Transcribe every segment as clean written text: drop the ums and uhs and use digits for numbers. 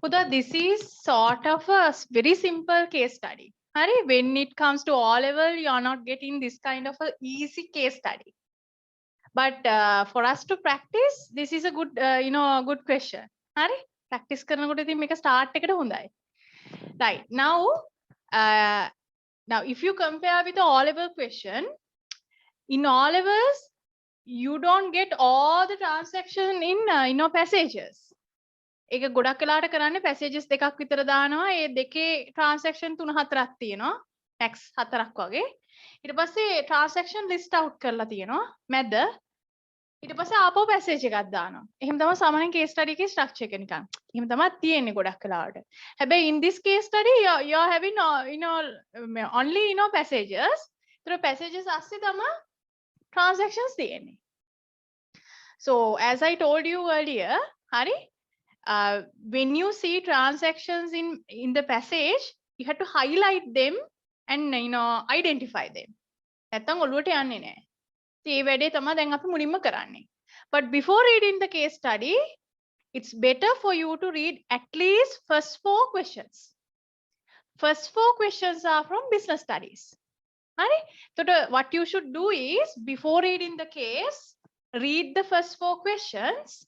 Puda, this is sort of a very simple case study. Hari, when it comes to O level, you are not getting this kind of a easy case study. But for us to practice, this is a good, good question. Hari, practice කරනකොට ඉතින් මේක start එකට හොඳයි. Right. Now if you compare with the O level question, in O levels, you don't get all the transaction in passages. ඒක ගොඩක් වෙලාවට කරන්නේ passages දෙකක් විතර දානවා. ඒ දෙකේ transaction 3-4ක් තියෙනවා. max 4ක් වගේ. ඊට පස්සේ transaction list out කරලා තියෙනවා. මැද ඊට පස්සේ ආපහු passage එකක් දානවා. එහෙම තමයි සාමාන්‍ය case study එකේ structure එක නිකන්. එහෙම තමයි තියෙන්නේ ගොඩක් වෙලාවට. හැබැයි in this case study you are having only passages. ඒතර passages ASCII තමයි transactions තියෙන්නේ. So as I told you earlier, Hari, when you see transactions in the passage, you have to highlight them and identify them. නැත්තම් ඔළුවට යන්නේ නැහැ. ඒ වැඩේ තමයි දැන් අපි මුලින්ම කරන්නේ. But before reading the case study, it's better for you to read at least first 4 questions. First 4 questions are from business studies. Hari? So what you should do is, before reading the case, read the first 4 questions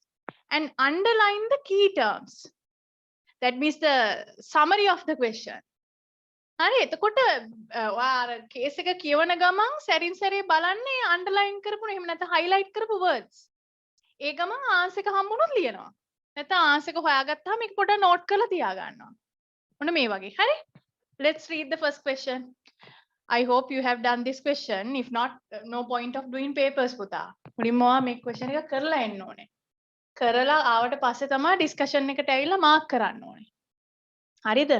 and underline the key terms. That means the summary of the question. හරි එතකොට ඔයාර case එක කියවන ගමන් සැරින් සැරේ බලන්නේ underline කරපු එහෙම නැත්නම් highlight කරපු words. ඒ ගමන් ආන්සර් එක හම්බුනොත් ලියනවා. නැත්නම් ආන්සර් එක හොයාගත්තාම මේක පොඩ්ඩක් නෝට් කරලා තියා ගන්නවා. ඔන්න මේ වගේ. හරි? Let's read the first question. I hope you have done this question. If not, no point of doing papers පුතා. මුලින්ම මේ question එක කරලා එන්න ඕනේ. කරලා ආවට පස්සේ තමයි discussion එකට ඇවිල්ලා mark කරන්න ඕනේ. හරිද?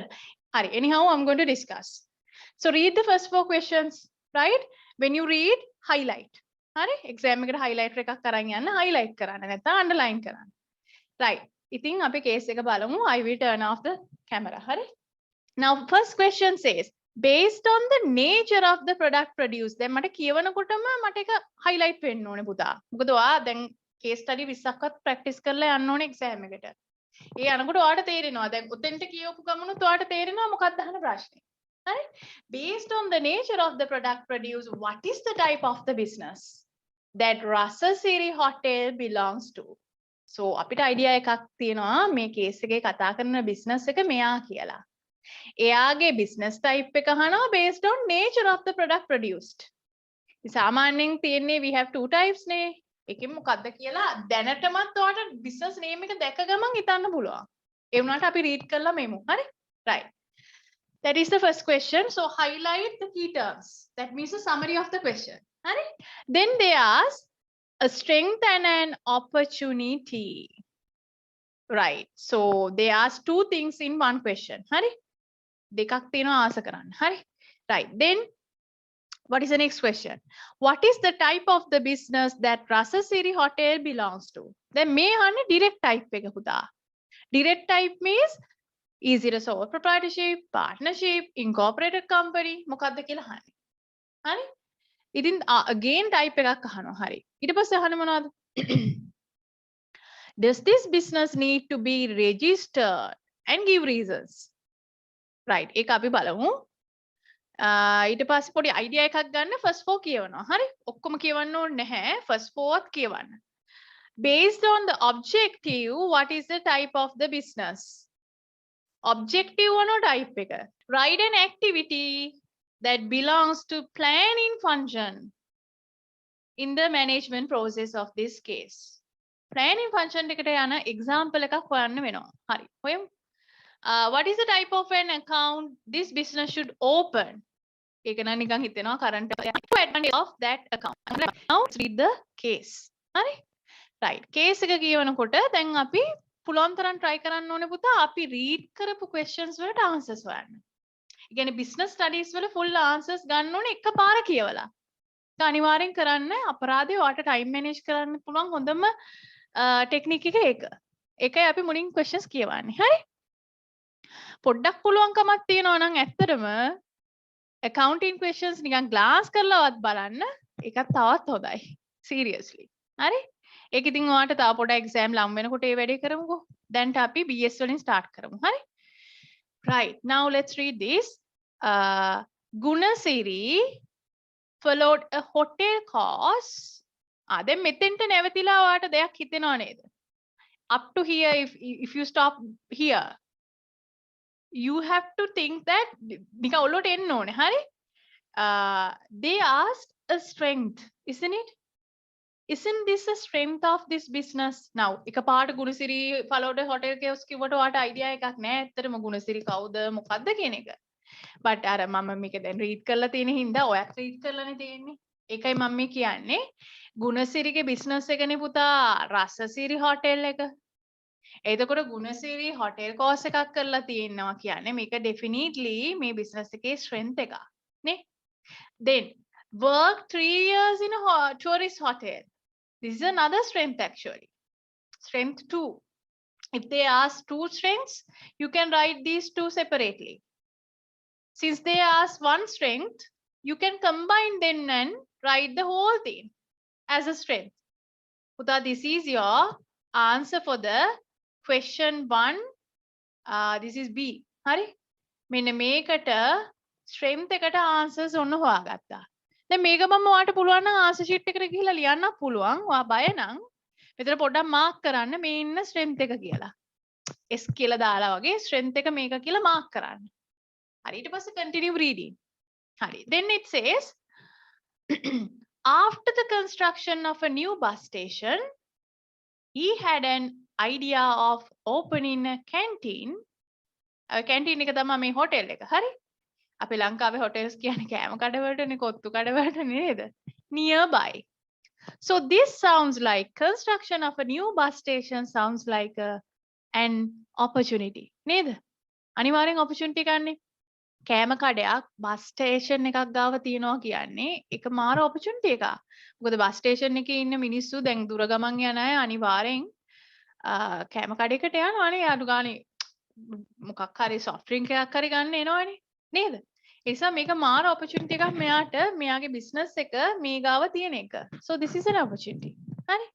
Hari. Anyhow, I'm going to discuss. So read the first 4 questions, right? When you read, highlight. Hari? Exam එකට highlight එකක් අරන් යන්න highlight කරන්න නැත්නම් underline කරන්න. Right. ඉතින් අපි case එක බලමු. I will turn off the camera. Hari? Now first question says, based on the nature of the product produced. දැන් මට කියවනකොටම මට එක highlight වෙන්න ඕනේ පුතා. මොකද ඔයා දැන් case study 20ක්වත් practice කරලා යන්න ඕනේ exam එකට. ඒ අනකොට ඔයාට තේරෙනවා දැන් උතෙන්ට කියවපු ගමනුත් ඔයාට තේරෙනවා මොකක්ද අහන ප්‍රශ්නේ. හරි? Based on the nature of the product produced, what is the type of the business that Rasasiri Hotel belongs to? So අපිට idea එකක් තියෙනවා මේ case එකේ කතා කරන business එක මෙයා කියලා. එයාගේ business type එක අහනවා based on nature of the product produced. සාමාන්‍යයෙන් තියෙන්නේ we have 2 types නේ. එකෙන් මොකක්ද කියලා දැනටමත් ඔයාලට business name එක දැක ගමන් හිතන්න පුළුවන්. ඒ වුණාට අපි read කරලා මෙමු. හරි? Right. That is the first question. So highlight the key terms. That means the summary of the question. Hari? Then they ask a strength and an opportunity. Right. So they ask 2 things in one question. Hari? දෙකක් තියෙනවා ආස කරන්න. හරි? Right. Then what is the next question? What is the type of the business that Rasasiri Hotel belongs to? Then මේ අහන්නේ direct type එක පුතා. Direct type means is it a sole proprietorship, partnership, incorporated company? මොකක්ද කියලා අහන්නේ. හරි? ඉතින් again type එකක් අහනවා. හරි. ඊට පස්සේ අහන්නේ මොනවද? Does this business need to be registered and give reasons? Right. ඒක අපි බලමු. ඊට පස්සේ පොඩි idea එකක් ගන්න first 4 කියවනවා. හරි? ඔක්කොම කියවන්න ඕනේ නැහැ. first 4ත් කියවන්න. Based on the objective, what is the type of the business? Objective වන type එක. Write an activity that belongs to planning function in the management process of this case. Planning function එකට යන example එකක් හොයන්න වෙනවා. හරි. හොයමු. What is the type of an account this business should open? ඒක නම් නිකන් හිතෙනවා current advantage of that account. Now let's read the case. හරි? Right. Case එක කියවනකොට දැන් අපි පුළුවන් තරම් try කරන්න ඕනේ පුතා අපි read කරපු questions වලට answers හොයන්න. ඒ කියන්නේ business studies වල full answers ගන්න ඕනේ එකපාර කියවලා. ඒක අනිවාර්යෙන් කරන්න අපරාධේ ඔයාලට time manage කරන්න පුළුවන් හොඳම technique එක ඒක. ඒකයි අපි මුලින් questions කියවන්නේ. හරි? පොඩ්ඩක් පුළුවන්කමක් තියෙනවා නම් ඇත්තටම accounting questions නිකන් glance කරලාවත් බලන්න ඒකත් තවත් හොඳයි seriously. හරි? ඒක ඉතින් ඔයාලට තව පොඩ exam ලම් වෙනකොට ඒ වැඩේ කරමුකෝ. දැන් අපි BS වලින් start කරමු. හරි? Right. Now let's read this. Gunasiri followed a hotel course. දැන් මෙතෙන්ට නැවතිලා ඔයාට දෙයක් හිතෙනව නේද? Up to here, if you stop here, you have to think that නිකන් ඔලුවට එන්න ඕනේ. හරි? They asked a strength, isn't it? Isn't this a strength of this business? Now, එකපාරට Gunasiri followed a hotel course කිව්වට ඔයාට idea එකක් නැහැ. ඇත්තටම ගුණසිරි කවුද මොකද්ද කියන එක. But අර මම මේක දැන් read කරලා තියෙන හින්දා ඔයත් read කරලානේ තියෙන්නේ. ඒකයි මම මේ කියන්නේ. ගුණසිරිගේ business එකනේ පුතා රසසිරි hotel එක. එතකොට ගුණසිරි hotel course එකක් කරලා තියෙනවා කියන්නේ මේක definitely මේ business එකේ strength එකක්. නේ? Then work 3 years in a tourist hotel. This is another strength actually. Strength 2. If they ask 2 strengths, you can write these 2 separately. Since they ask 1 strength, you can combine them and write the whole thing as a strength. Puta, this is your answer for the question 1. This is B. Hari? මෙන්න මේකට strength එකට answers ඔන්න හොයාගත්තා. දැන් මේක මම ඔයාලට පුළුවන් නම් answer sheet එකට ගිහිල්ලා ලියන්න පුළුවන්. ඔයා බය නම් මෙතන පොඩ්ඩක් mark කරන්න මේ ඉන්න strength එක කියලා. S කියලා දාලා වගේ strength එක මේක කියලා mark කරන්න. හරි ඊට පස්සේ continue reading. හරි. Then it says after the construction of a new bus station, he had an idea of opening a canteen. Canteen එක තමයි මේ hotel එක. හරි? අපේ ලංකාවේ hotels කියන්නේ කෑම කඩවලටනේ කොත්තු කඩවලටනේ නේද? Nearby. So this sounds like construction of a new bus station sounds like an opportunity. නේද? අනිවාර්යෙන් opportunity ගන්නනේ. කෑම කඩයක් බස් ස්ටේෂන් එකක් ගාව තියෙනවා කියන්නේ ඒක මාර ඔපචුනිටි එකක්. මොකද බස් ස්ටේෂන් එකේ ඉන්න මිනිස්සු දැන් දුර ගමන් යන අය අනිවාර්යෙන් කෑම කඩේකට යනවානේ අඩු ගානේ මොකක් හරි soft drink එකක් හරි ගන්න එනවනේ නේද? ඒ නිසා මේක මාර ඔපචුනිටි එකක් මෙයාට මෙයාගේ business එක මේ ගාව තියෙන එක. So this is an opportunity. හරි?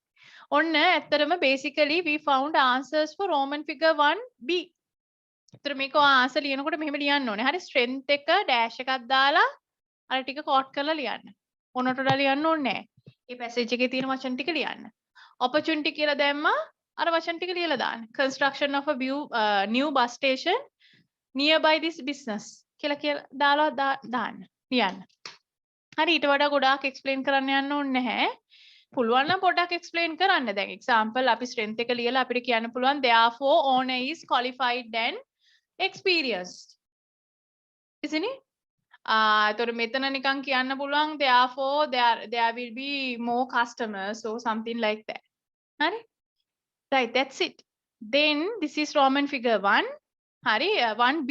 ඔන්න ඇත්තටම basically we found answers for Roman figure 1B. ඒතර මේක ආන්සර් ලියනකොට මෙහෙම ලියන්න ඕනේ. හරි ස්ට්‍රෙන්ත් එක ඩෑෂ් එකක් දාලා අර ටික කෝට් කරලා ලියන්න. ඕනට වඩා ලියන්න ඕනේ නැහැ. මේ පැසේජ් එකේ තියෙන වචන ටික ලියන්න. opportunity කියලා දැම්මා අර වචන ටික ලියලා දාන්න. construction of a new bus station nearby this business කියලා දාලා දාන්න. ලියන්න. හරි ඊට වඩා ගොඩාක් explain කරන්න යන්න ඕනේ නැහැ. පුළුවන් නම් පොඩ්ඩක් explain කරන්න. දැන් example අපි strength එක ලියලා අපිට කියන්න පුළුවන් therefore owner is qualified and experienced. Isn't it? එතකොට මෙතන නිකන් කියන්න පුළුවන් therefore there will be more customers or something like that. හරි? Right, that's it. Then this is Roman figure 1. හරි 1B.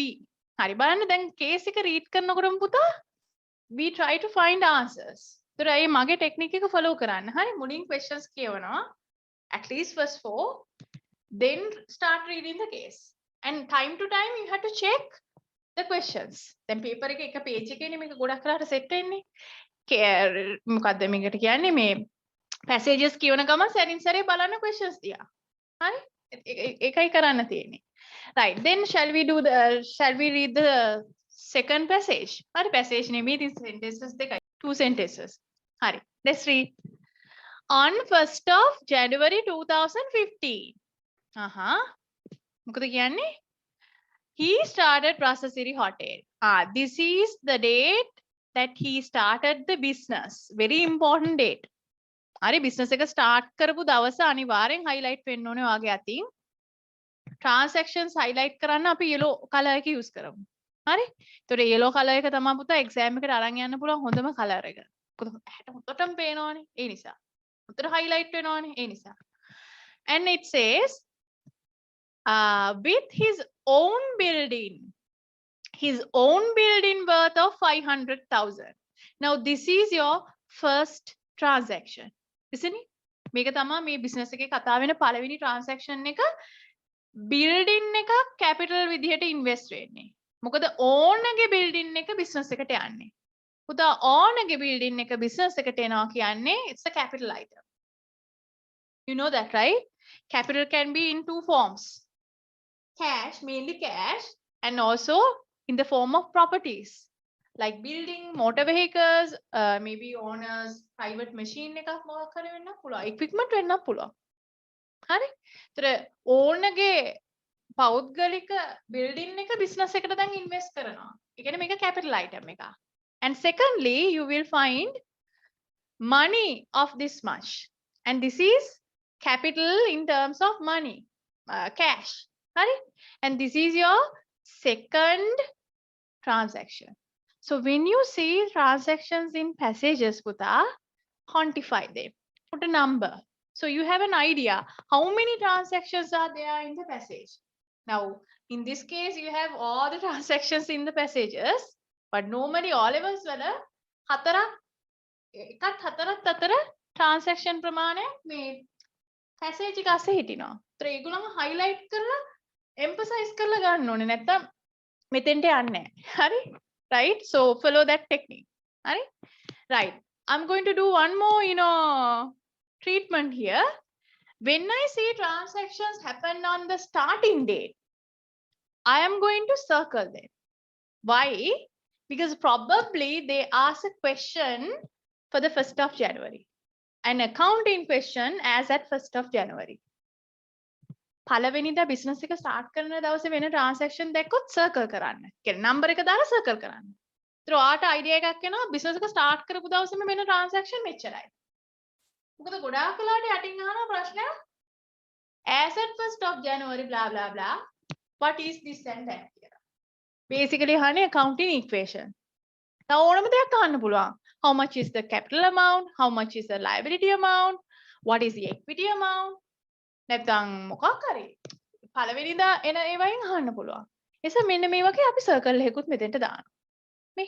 හරි බලන්න දැන් case එක read කරනකොටම පුතා we try to find answers. ඒතර ඒ මගේ technique එක follow කරන්න. හරි මුලින් questions කියවනවා at least first 4 then start reading the case. And time to time you have to check the questions. දැන් paper එක එක page එකේනේ මේක ගොඩක් කරලා set වෙන්නේ. මොකද්ද මේකට කියන්නේ මේ passages කියවන ගමන් සැරින් සැරේ බලන්න questions තියා. හරි? ඒකයි කරන්න තියෙන්නේ. Right. Then shall we read the second passage? හරි passage නෙමෙයි this sentences දෙකයි. 2 sentences. හරි. Let's read. On 1st of January 2015. මොකද කියන්නේ? He started Rasasiri Hotel. This is the date that he started the business. Very important date. හරි business එක start කරපු දවස අනිවාර්යෙන් highlight වෙන්න ඕනේ ඔයාගේ අතින්. Transactions highlight කරන්න අපි yellow color එක use කරමු. හරි? ඒතකොට yellow color එක තමයි පුතා exam එකට අරන් යන්න පුළුවන් හොඳම color එක. මොකද ඇහැට හොඳටම පේනවනේ. ඒ නිසා. හොඳට highlight වෙනවනේ. ඒ නිසා. And it says with his own building worth of 500,000. Now this is your first transaction, isn't it? මේක තමයි මේ business එකේ කතා වෙන පළවෙනි transaction එක building එක capital විදිහට invest වෙන්නේ. මොකද ownerගේ building එක business එකට යන්නේ. පුතා ownerගේ building එක business එකට එනවා කියන්නේ it's a capital item. You know that, right? Capital can be in 2 forms. cash, mainly cash, and also in the form of properties like building, motor vehicles, maybe owners private machine එකක් මොකක් හරි වෙන්න පුළුවන්, equipment වෙන්න පුළුවන්. හරි. ඒතර ඕනගේ පෞද්ගලික building එක business එකට දැන් invest කරනවා. ඒ කියන්නේ මේක capital item එකක්. And secondly, you will find money of this much, and this is capital in terms of money, cash. Right? And this is your second transaction. So when you see transactions in passages, Puta, quantify them, put a number, so you have an idea how many transactions are there in the passage. Now in this case you have all the transactions in the passages, but normally all of us වල එකත් හතරත් අතර transaction ප්‍රමාණය මේ passage එක අස්සේ හිටිනවා. ඒතර ඒගොල්ලන්ව highlight කරලා emphasize කරලා ගන්න ඕනේ, නැත්තම් මෙතෙන්ට යන්නේ නැහැ. හරි? Right? So follow that technique. Hurry? Right. I'm going to do one more, treatment here. When I see transactions happen on the starting date, I am going to circle them. Why? Because probably they ask a question for the 1st of January. An accounting question as at 1st of January. පළවෙනිදා business එක start කරන දවසේ වෙන transaction දැක්කොත් circle කරන්න. කියන්නේ number එක දාලා circle කරන්න. ඒතර ඔයාට idea එකක් එනවා business එක start කරපු දවසේම වෙන transaction මෙච්චරයි. මොකද ගොඩාක් වෙලාවට යටින් අහන ප්‍රශ්නය as at 1st of January blah blah blah, what is this and that කියලා. Basically අහන්නේ accounting equation. තව ඕනම දෙයක් අහන්න පුළුවන්. How much is the capital amount? How much is the liability amount? What is the equity amount? නැත්නම් මොකක් හරි පළවෙනිදා එන ඒවායින් අහන්න පුළුවන්. එසේ මෙන්න මේ වගේ අපි සර්කල් එකකුත් මෙතෙන්ට දානවා. මේ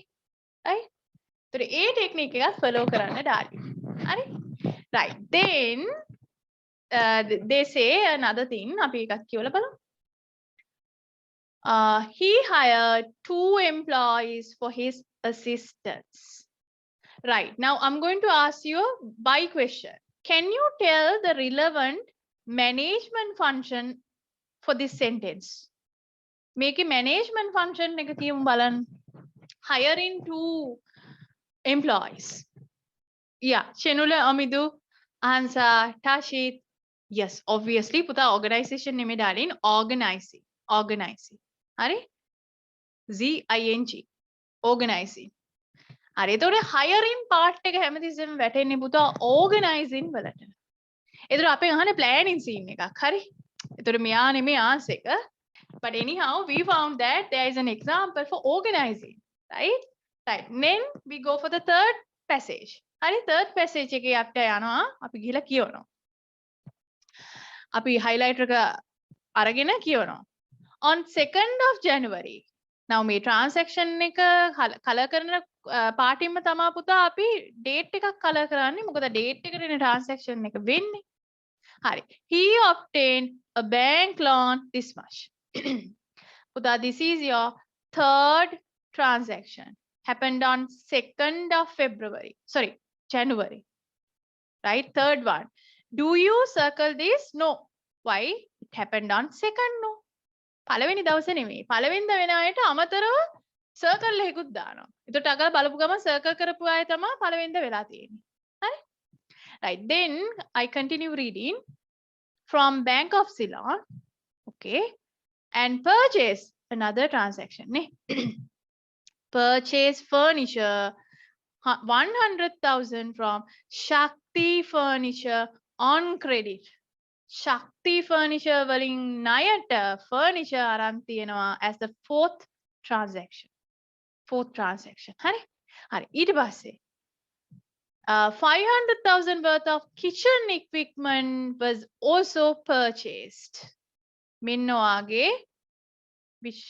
right? ඒතර ඒ ටෙක්නික් එකත් ෆලෝ කරන්න ඩාලි. හරි? Right. Then they say another thing. අපි එකක් කියවලා බලමු. He hired 2 employees for his assistance. Right. Now I'm going to ask you a by question. Can you tell the relevant management function for this sentence? Make a management function එක කියමු බලන්න. Hiring 2 employees. Yeah, Chenula, Amidu, Ansa, Tashit. Yes, obviously put the organization name darling, organizing. Are ZING, organizing. Are තොර hiring part එක හැමතිස්සෙම වැටෙන්නේ පුතා organizing වලට. ඒතර අපේ අහන්නේ planning scene එකක්. හරි? ඒතර මෙයා නෙමෙයි answer එක. But anyhow, we found that there is an example for organizing, right? Right. Then we go for the third passage. හරි? third passage එකේ අපිට යනවා. අපි ගිහලා කියවනවා. අපි highlighter එක අරගෙන කියවනවා. On 2nd of January. Now මේ transaction එක color කරන පාටින්ම තමා පුතා අපි date එකක් color කරන්නේ. මොකද date එකට එන transaction එක වෙන්නේ. Hari. He obtained a bank loan this much. Puta, this is your third transaction. Happened on 2nd of February. Sorry, January. Right? Third one. Do you circle this? No. Why? It happened on 2nd. No. පළවෙනි දවසේ නෙමෙයි. පළවෙනිදා වෙන අයට අමතරව circle එකකුත් දානවා. ඒකට අගල බලපු ගමන් circle කරපු අය තමයි පළවෙනිදා වෙලා තියෙන්නේ. හරි? Right. Then I continue reading from Bank of Ceylon. Okay. And purchase another transaction. Purchase furniture 100,000 from Shakti Furniture on credit. Shakti Furniture වලින් ණයට furniture අරන් තියෙනවා as the fourth transaction. හරි? හරි. ඊට පස්සේ 500,000 worth of kitchen equipment was also purchased. මෙන්න ඔයාගේ which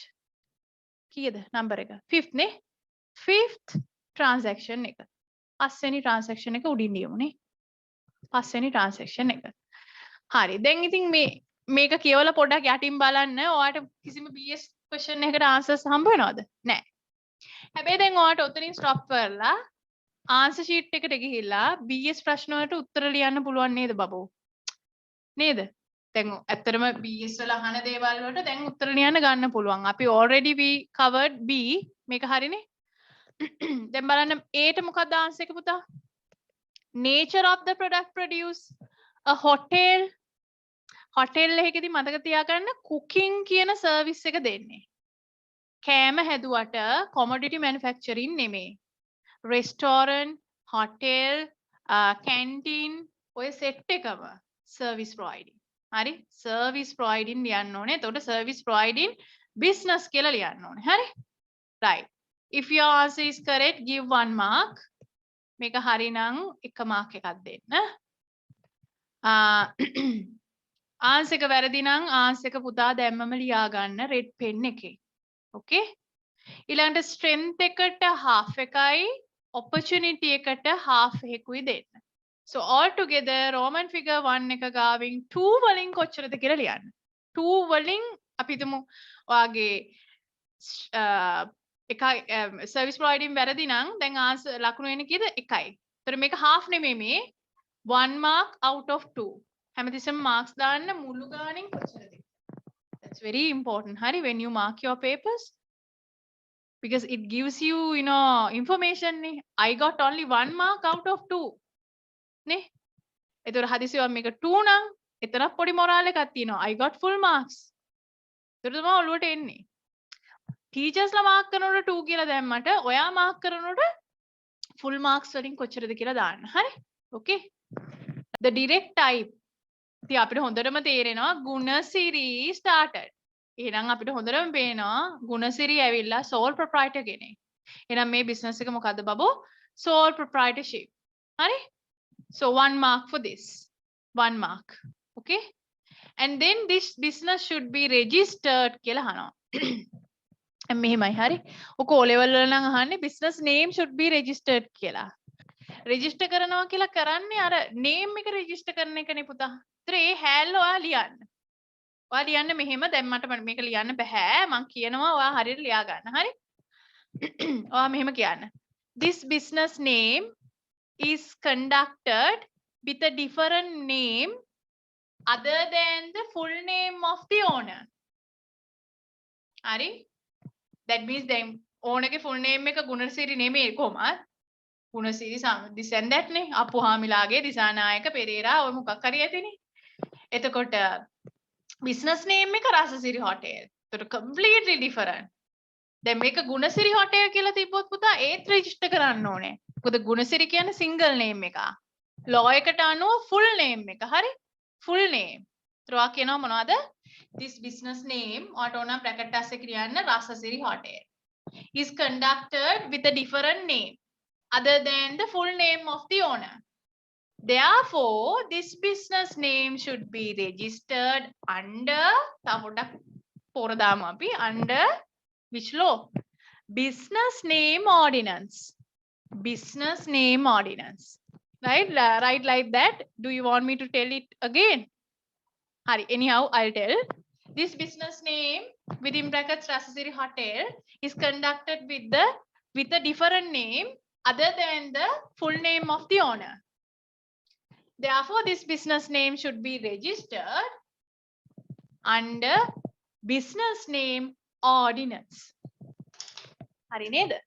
කීයද number එක? 5th නේ? 5th transaction එක. පස්වෙනි transaction එක උඩින් ලියමුනේ. පස්වෙනි transaction එක. හරි. දැන් ඉතින් මේක කියවලා පොඩ්ඩක් යටින් බලන්න. ඔයාට කිසිම BS question එකකට answers හම්බ වෙනවද? නැහැ. හැබැයි දැන් ඔයාට උතනින් stop කරලා answer sheet එකට ගිහිල්ලා BS ප්‍රශ්න වලට උත්තර ලියන්න පුළුවන් නේද බබෝ? නේද? දැන් ඇත්තටම BS වල අහන දේවල් වලට දැන් උත්තර ලියන්න ගන්න පුළුවන්. අපි already we covered B. මේක හරිනේ. දැන් බලන්න A ට මොකක්ද ආන්සර් එක පුතා? Nature of the product produced. A hotel. hotel එකකදී මතක තියාගන්න cooking කියන service එක දෙන්නේ. කෑම හැදුවට commodity manufacturing නෙමෙයි. restaurant, hotel, canteen ඔය set එකම service providing. හරි? service providing ලියන්න ඕනේ. එතකොට service providing business කියලා ලියන්න ඕනේ. හරි? right. if your answer is correct give 1 mark. මේක හරි නම් 1 mark එකක් දෙන්න. answer එක වැරදි නම් answer එක පුතා දැම්මම ලියා ගන්න red pen එකේ. okay? ඊළඟට strength එකට half එකයි opportunity එකට half එකකුයි දෙන්න. So all together Roman figure 1 එක ගාවින් 2 වලින් කොච්චරද කියලා ලියන්න. 2 වලින් අපි හිතමු ඔයාගේ එකයි service providing වැරදි නම් දැන් answer ලකුණු එන්නේ කීයද? 1යි. ඒතර මේක half නෙමෙයි මේ 1 mark out of 2. හැමතිස්සෙම marks දාන්න මුළු ගානෙන් කොච්චරද? That's very important. හරි when you mark your papers because it gives you information. I got only 1 mark out of 2. නේ එතකොට හදිසියව මේක 2 නම් එතරම් පොඩි මොරාල් එකක් තියෙනවා. I got full marks. ඒතර තමයි ඔළුවට එන්නේ. ටීචර්ස්ලා මාක් කරනකොට 2 කියලා දැම්මට ඔයා මාක් කරනකොට full marks වලින් කොච්චරද කියලා දාන්න. හරි? Okay. The direct type. ඉතින් අපිට හොඳටම තේරෙනවා ගුණසිරි started. එහෙනම් අපිට හොඳටම පේනවා ගුණසිරි ඇවිල්ලා sole proprietor කෙනෙක්. එහෙනම් මේ business එක මොකද්ද බබෝ? Sole proprietorship. හරි? So 1 mark for this. 1 mark. Okay. And then this business should be registered කියලා අහනවා. මෙහෙමයි හරි. ඔක O level වල නම් අහන්නේ business name should be registered කියලා. register කරනවා කියලා කරන්නේ අර name එක register කරන එකනේ පුතා. ඒතර ඒ හැල්ල ඔයා ලියන්න. ඔයා ලියන්න මෙහෙම දැන් මට මේක ලියන්න බෑ. මං කියනවා ඔයා හරියට ලියා ගන්න. හරි? ඔයා මෙහෙම කියන්න. This business name is conducted with a different name other than the full name of the owner. Ari? That means then owner ke full name එක ගුණසිරි නෙමෙයි කොහමද? ගුණසිරි this and that නේ. අපුහාමිලාගේ දිසානායක පෙරේරා ඔය මොකක් හරි ඇතිනේ. එතකොට business name එක රසසිරි hotel. ඒතකොට completely different. දැන් මේක ගුණසිරි hotel කියලා තිබ්බොත් පුතා ඒත් register කරන්න ඕනේ. මොකද ගුණසිරි කියන්නේ single name එක. law එකට අනුව full name එක. හරි? full name. ඒතර කියනවා මොනවද? This business name ඔයාට ඕන bracket එකක් ලියන්න රසසිරි hotel is conducted with a different name other than the full name of the owner. Therefore, this business name should be registered under under which law? Business name ordinance. Business name ordinance. Right? Right like that. Do you want me to tell it again? Hari, anyhow, I'll tell. This business name within brackets Rasasiri Hotel is conducted with a different name other than the full name of the owner. Therefore, this business name should be registered under business name ordinance. Hari neda?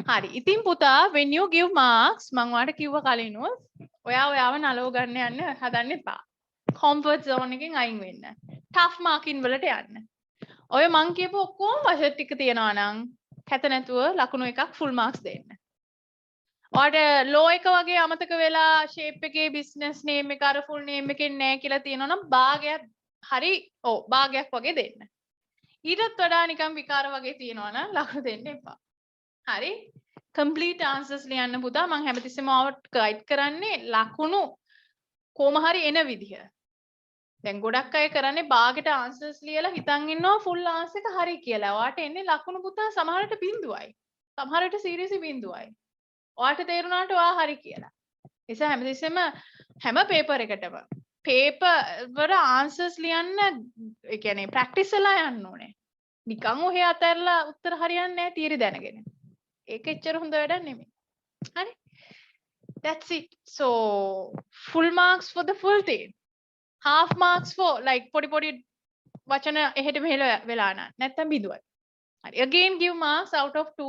Hari. ඉතින් පුතා when you give marks මම ඔයාලට කිව්ව කලිනුත් ඔයාව නලව ගන්න යන්න හදන්න එපා. comfort zone එකෙන් අයින් වෙන්න. tough marking වලට යන්න. ඔය මං කියපු ඔක්කොම වශයෙන් ටික තියනවා නම් කැත නැතුව ලකුණු එකක් full marks දෙන්න. ඔයාලට law එක වගේ අමතක වෙලා shape එකේ business name එක අර full name එකෙන් නැහැ කියලා තියෙනවා නම් භාගයක් හරි භාගයක් වගේ දෙන්න. ඊටත් වඩා නිකන් විකාර වගේ තියෙනවා නම් ලකුණු දෙන්න එපා. හරි? complete answers ලියන්න පුතා මම හැමතිස්සෙම ආවට ගයිඩ් කරන්නේ ලකුණු කොහොම හරි එන විදිහ. දැන් ගොඩක් අය කරන්නේ බාගෙට answers ලියලා හිතන් ඉන්නවා full answer එක හරි කියලා. ඔයාට එන්නේ ලකුණු පුතා සමහරට බිඳුවයි. සමහරට seriously බිඳුවයි. ඔයාට තේරුණාට ඔයා හරි කියලා. ඒ නිසා හැමතිස්සෙම හැම paper එකටම paper වල answers ලියන්න ඒ කියන්නේ practice වෙලා යන්න ඕනේ. නිකන් ඔහෙ අතහැරලා උත්තර හරියන්නේ නැහැ තියරි දැනගෙන. ඒක එච්චර හොඳ වැඩක් නෙමෙයි. හරි? That's it. So full marks for the full thing. half marks for like podi වචන එහෙට මෙහෙල වෙලා නැත්තම් බිඳුවයි. හරි. Again give marks out of 2.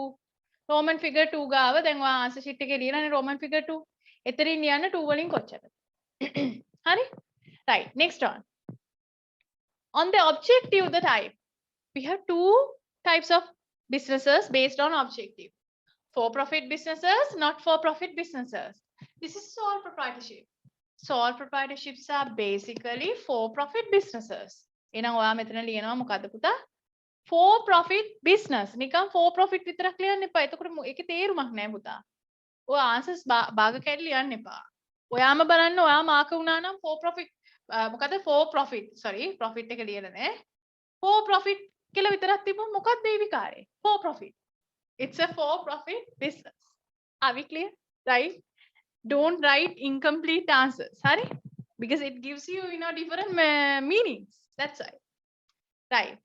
Roman figure 2 ගාව දැන් ඔයා answer sheet එකේ ලියලානේ Roman figure 2. එතනින් ලියන්න 2 වලින් කොච්චරද? හරි? Right. Next one. On the objective the type. We have two types of businesses based on objective. For-profit businesses, not for-profit businesses. This is sole proprietorship. Sole proprietorships are basically for-profit businesses. එහෙනම් ඔයා මෙතන ලියනවා මොකද්ද පුතා? For-profit business. නිකන් for-profit විතරක් ලියන්න එපා. එතකොට ඒකේ තේරුමක් නැහැ පුතා. ඔය answers භාග කැඩි ලියන්න එපා. ඔයාම බලන්න ඔයා මාක වුණා නම් for-profit මොකද for-profit. sorry, profit එක ලියලා නැහැ. For-profit කියලා විතරක් තිබුණ මොකක්ද ඒ විකාරේ? For-profit. It's a for-profit business. Are we clear? Right? Don't write incomplete answers. Sorry? Because it gives you, different meanings. That's right. Right.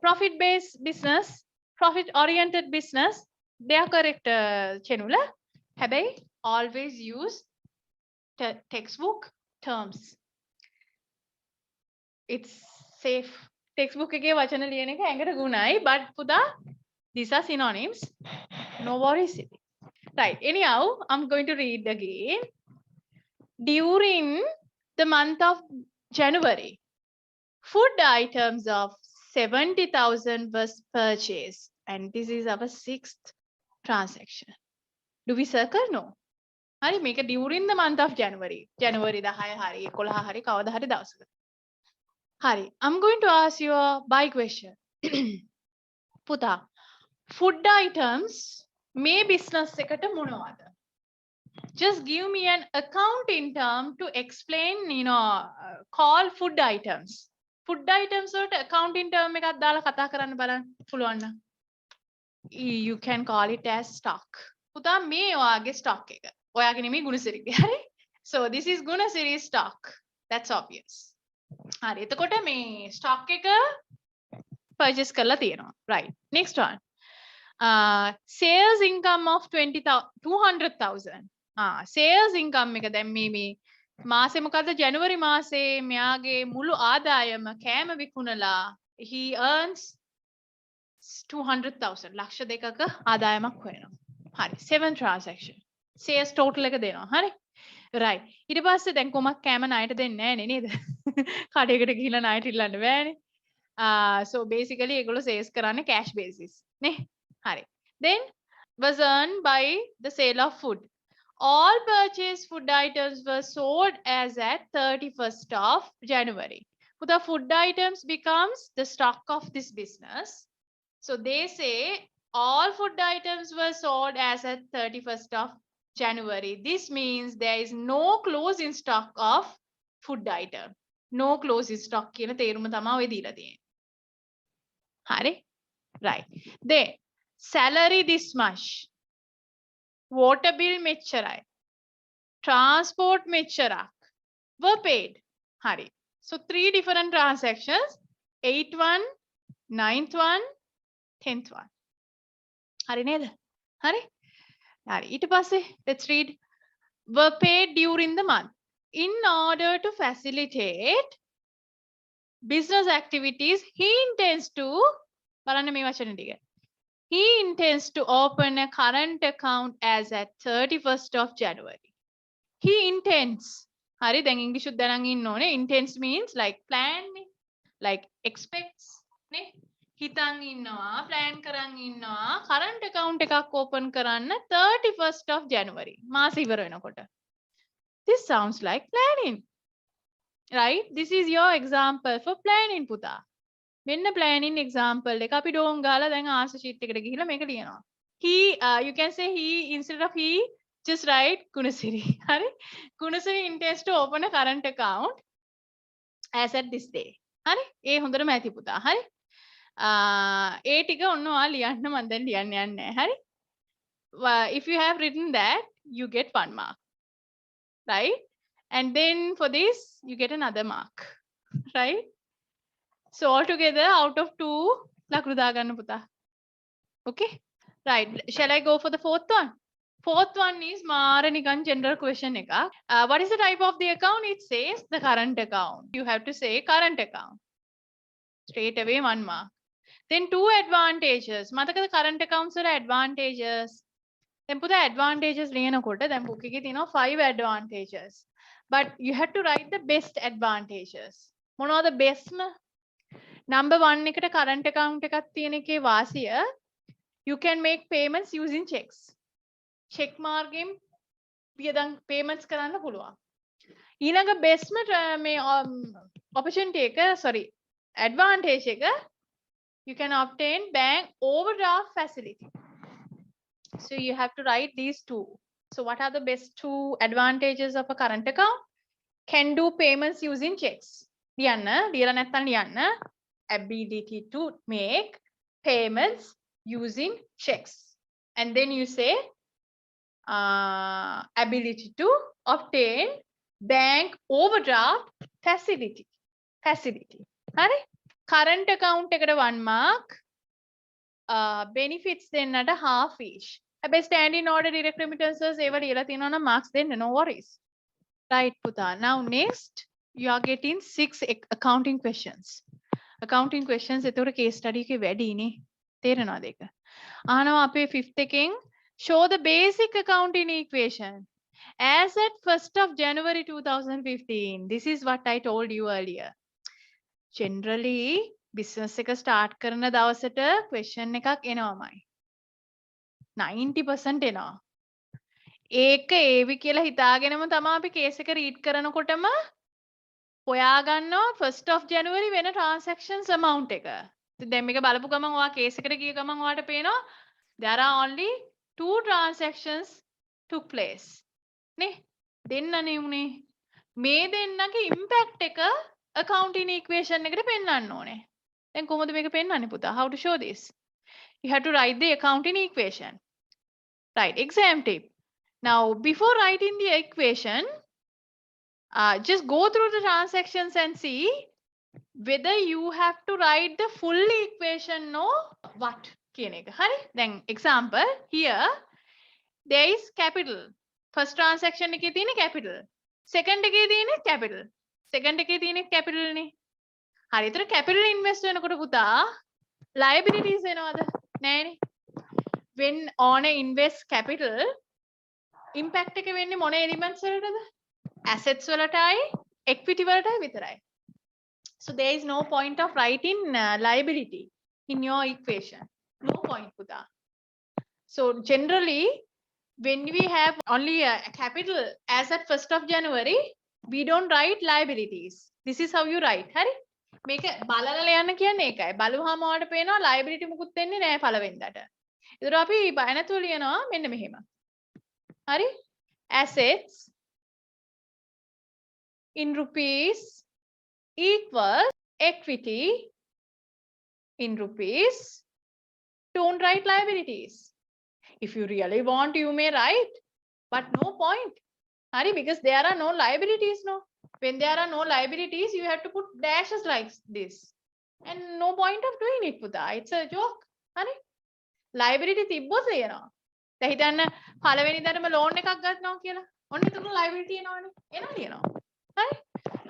Profit-based business, profit-oriented business. They are correct, Chenula. Have always use textbook terms. It's safe. Textbook එකේ වචන ලියන එක ඇඟට ගුණයි, but පුතා these are synonyms. No worries. Right. Anyhow, I'm going to read again. During the month of January, food items of 70,000 was purchased. And this is our 6th transaction. Do we circle? No. Hari, make it during the month of January. January the high hari, kola hari, kawada hari dawsaka. Hari, I'm going to ask you a by question. Puta, food items may business ekata monawada. Just give me an accounting term to explain, call food items. Food items or accounting term එකක් දාලා කතා කරන්න බලන්න පුළුවන් නම්. You can call it as stock. පුතා මේ ඔයාගේ stock එක. ඔයාගේ නෙමෙයි ගුණසිරිගේ. හරි? So this is Gunasiri stock. That's obvious. හරි. එතකොට මේ stock එක purchase කරලා තියෙනවා. Right. Next one. Sales income of 200,000. Sales income එක දැන් මේ මාසේ මොකද්ද ජනවරි මාසේ මෙයාගේ මුළු ආදායම කෑම විකුණලා he earns 200,000 ලක්ෂ දෙකක ආදායමක් හොයනවා. හරි 7 transaction. Sales total එක දෙනවා. හරි? right. ඊට පස්සේ දැන් කොමක් කෑම ණයට දෙන්නේ නැහැ නේද? කඩේකට ගිහිල්ලා ණයට ඉල්ලන්න බෑනේ. So basically ඒගොල්ලෝ sales කරන්නේ cash basis නේ. හරි. Then was earned by the sale of food. All purchased food items were sold as at 31st of January. So the food items becomes the stock of this business. So they say all food items were sold as at 31st of January. This means there is no closing stock of food item. No closing stock කියන තේරුම තමයි ඔය දීලා තියෙන්නේ. හරි? Right. Then salary this much. Water bill මෙච්චරයි. Transport මෙච්චරක්. Were paid. හරි. So 3 different transactions. 8th one, 9th one, 10th one. හරි නේද? හරි? හරි. ඊට පස්සේ let's read. Were paid during the month. In order to facilitate business activities, he intends to බලන්න මේ වචන ටික. He intends to open a current account as at 31st of January. He intends. Hari, then English උද්දනන් ඉන්න ඕනේ. Intends means like plan, like expects. නේ? හිතන් ඉන්නවා, plan කරන් ඉන්නවා. Current account එකක් open කරන්න 31st of January. මාස ඉවර වෙනකොට. This sounds like planning. Right? This is your example for planning පුතා. මෙන්න planning example එක අපි ඩෝන් ගාලා දැන් answer sheet එකට ගිහිල්ලා මේක ලියනවා. He you can say he instead of he just write Gunasiri. හරි? Gunasiri intends to open a current account as at this day. හරි? ඒ හොඳටම ඇති පුතා. හරි? ඒ ටික ඔන්න ඔයා ලියන්න මම දැන් ලියන්න යන්නේ නැහැ. හරි? If you have written that you get 1 mark. Right? And then for this you get another mark. Right? So altogether out of 2 ලකුණු දාගන්න පුතා. Okay? Right. Shall I go for the 4th one? Fourth one is Maranikan general question. What is the type of the account? It says the current account. You have to say current account. Straight away 1 mark. Then 2 advantages. Mataka the current accounts are advantages. Then put the advantages then 5 advantages. But you have to write the best advantages. One of the best number 1 eකට current account එකක් තියෙන එකේ වාසිය you can make payments using checks. Check මාර්ගයෙන් වියදම් payments කරන්න පුළුවන්. ඊළඟ bestම මේ opportunity advantage එක you can obtain bank overdraft facility. So you have to write these two. So what are the best 2 advantages of a current account? Can do payments using checks. Ability to make payments using checks. And then you say ability to obtain bank overdraft facility. Current account එකට 1 mark. Benefits දෙන්නට half each. හැබැයි standing order direct remittances ඒව ලියලා තියෙනවා නම් marks දෙන්න, no worries. Right පුතා. Now next you are getting 6 accounting questions. Accounting questions එතකොට case study එකේ වැඩිනේ. තේරෙනවද ඒක? අහනවා අපේ 5th එකෙන් show the basic accounting equation as at 1st of January 2015. This is what I told you earlier. Generally business එක start කරන දවසට question එකක් එනවාමයි. 90% එනවා. ඒක ඒවි කියලා හිතාගෙනම තමයි අපි case එක read කරනකොටම හොයාගන්නවා 1st of January වෙන transactions amount එක. ඉතින් දැන් මේක බලපු ගමන් ඔයා case එකට ගිය ගමන් ඔයාට පේනවා there are only 2 transactions took place. නේ? දෙන්නනේ උනේ. මේ දෙන්නගේ impact එක accounting equation එකට පෙන්නන්න ඕනේ. Then කොහොමද මේක පෙන්නන්නේ පුතා? How to show this? You have to write the accounting equation. Right, exam tip. Now, before writing the equation, just go through the transactions and see whether you have to write the full equation or what. Then example, here there is capital. First transaction එකේ තියෙන capital. Second එකේ තියෙන capital. Second එකේ තියෙන capital නේ. හරි ඒතර capital invest වෙනකොට පුතා liabilities එනවද? නෑනේ. When on a invest capital impact එක වෙන්නේ මොන elements වලටද? Assets වලටයි equity වලටයි විතරයි. So there is no point of writing liability in your equation. No point පුතා. So generally when we have only a capital as at 1st of January, we don't write liabilities. This is how you write. හරි? මේක බලලා යන්න කියන්නේ ඒකයි. බලුවාම ඔයාලට පේනවා liability මුකුත් වෙන්නේ නැහැ පළවෙනිදට. ඒතර අපි බය නැතුව ලියනවා මෙන්න මෙහෙම. හරි? Assets in rupees equals equity in rupees. Don't write liabilities. If you really want, you may write, but no point. Hurry, because there are no liabilities, no. When there are no liabilities, you have to put dashes like this. And no point of doing it, Puta. It's a joke. Hurry. Liability තිබ්බොත් ලියනවා. දැන් හිතන්න පළවෙනිදටම loan එකක් ගන්නවා කියලා. ඔන්න එතකොට liability එනවනේ. එනවා ලියනවා. හරි?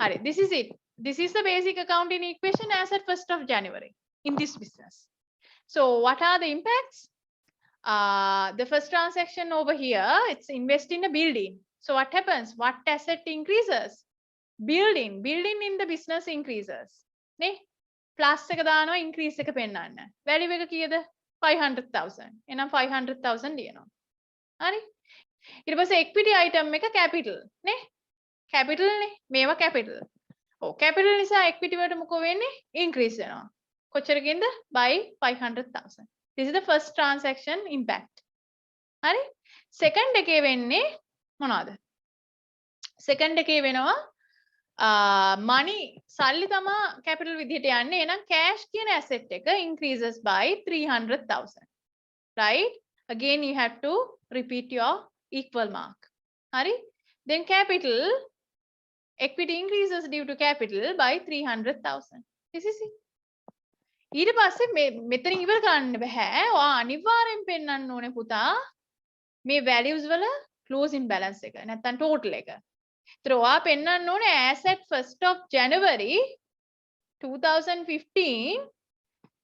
හරි. This is it. This is the basic accounting equation as at 1st of January in this business. So what are the impacts? The first transaction over here, it's invest in a building. So what happens? What asset increases? Building in the business increases. Ne? Plus එක දානවා increase එක පෙන්නන්න. Value එක කීයද? 500,000. එහෙනම් 500,000 ලියනවා. හරි? ඊට පස්සේ equity item එක capital නේ? Capital නේ? මේවා capital. ඔව් capital නිසා equity වලට මොකෝ වෙන්නේ? Increase වෙනවා. කොච්චරකින්ද? By 500,000. This is the first transaction impact. හරි? Second එකේ වෙන්නේ මොනවද? Second එකේ වෙනවා money සල්ලි තමා capital විදිහට යන්නේ. එහෙනම් cash කියන asset එක increases by 300,000. Right? Again you have to repeat your equal mark. හරි? Then capital equity increases due to capital by 300,000. This is it. ඊට පස්සේ මෙතන ඉවර කරන්න බෑ. ඔයා අනිවාර්යෙන් පෙන්නන්න ඕනේ පුතා මේ values වල closing balance එක නැත්නම් total එක. ඒතර ඔයා පෙන්වන්න ඕනේ as at 1st of January 2015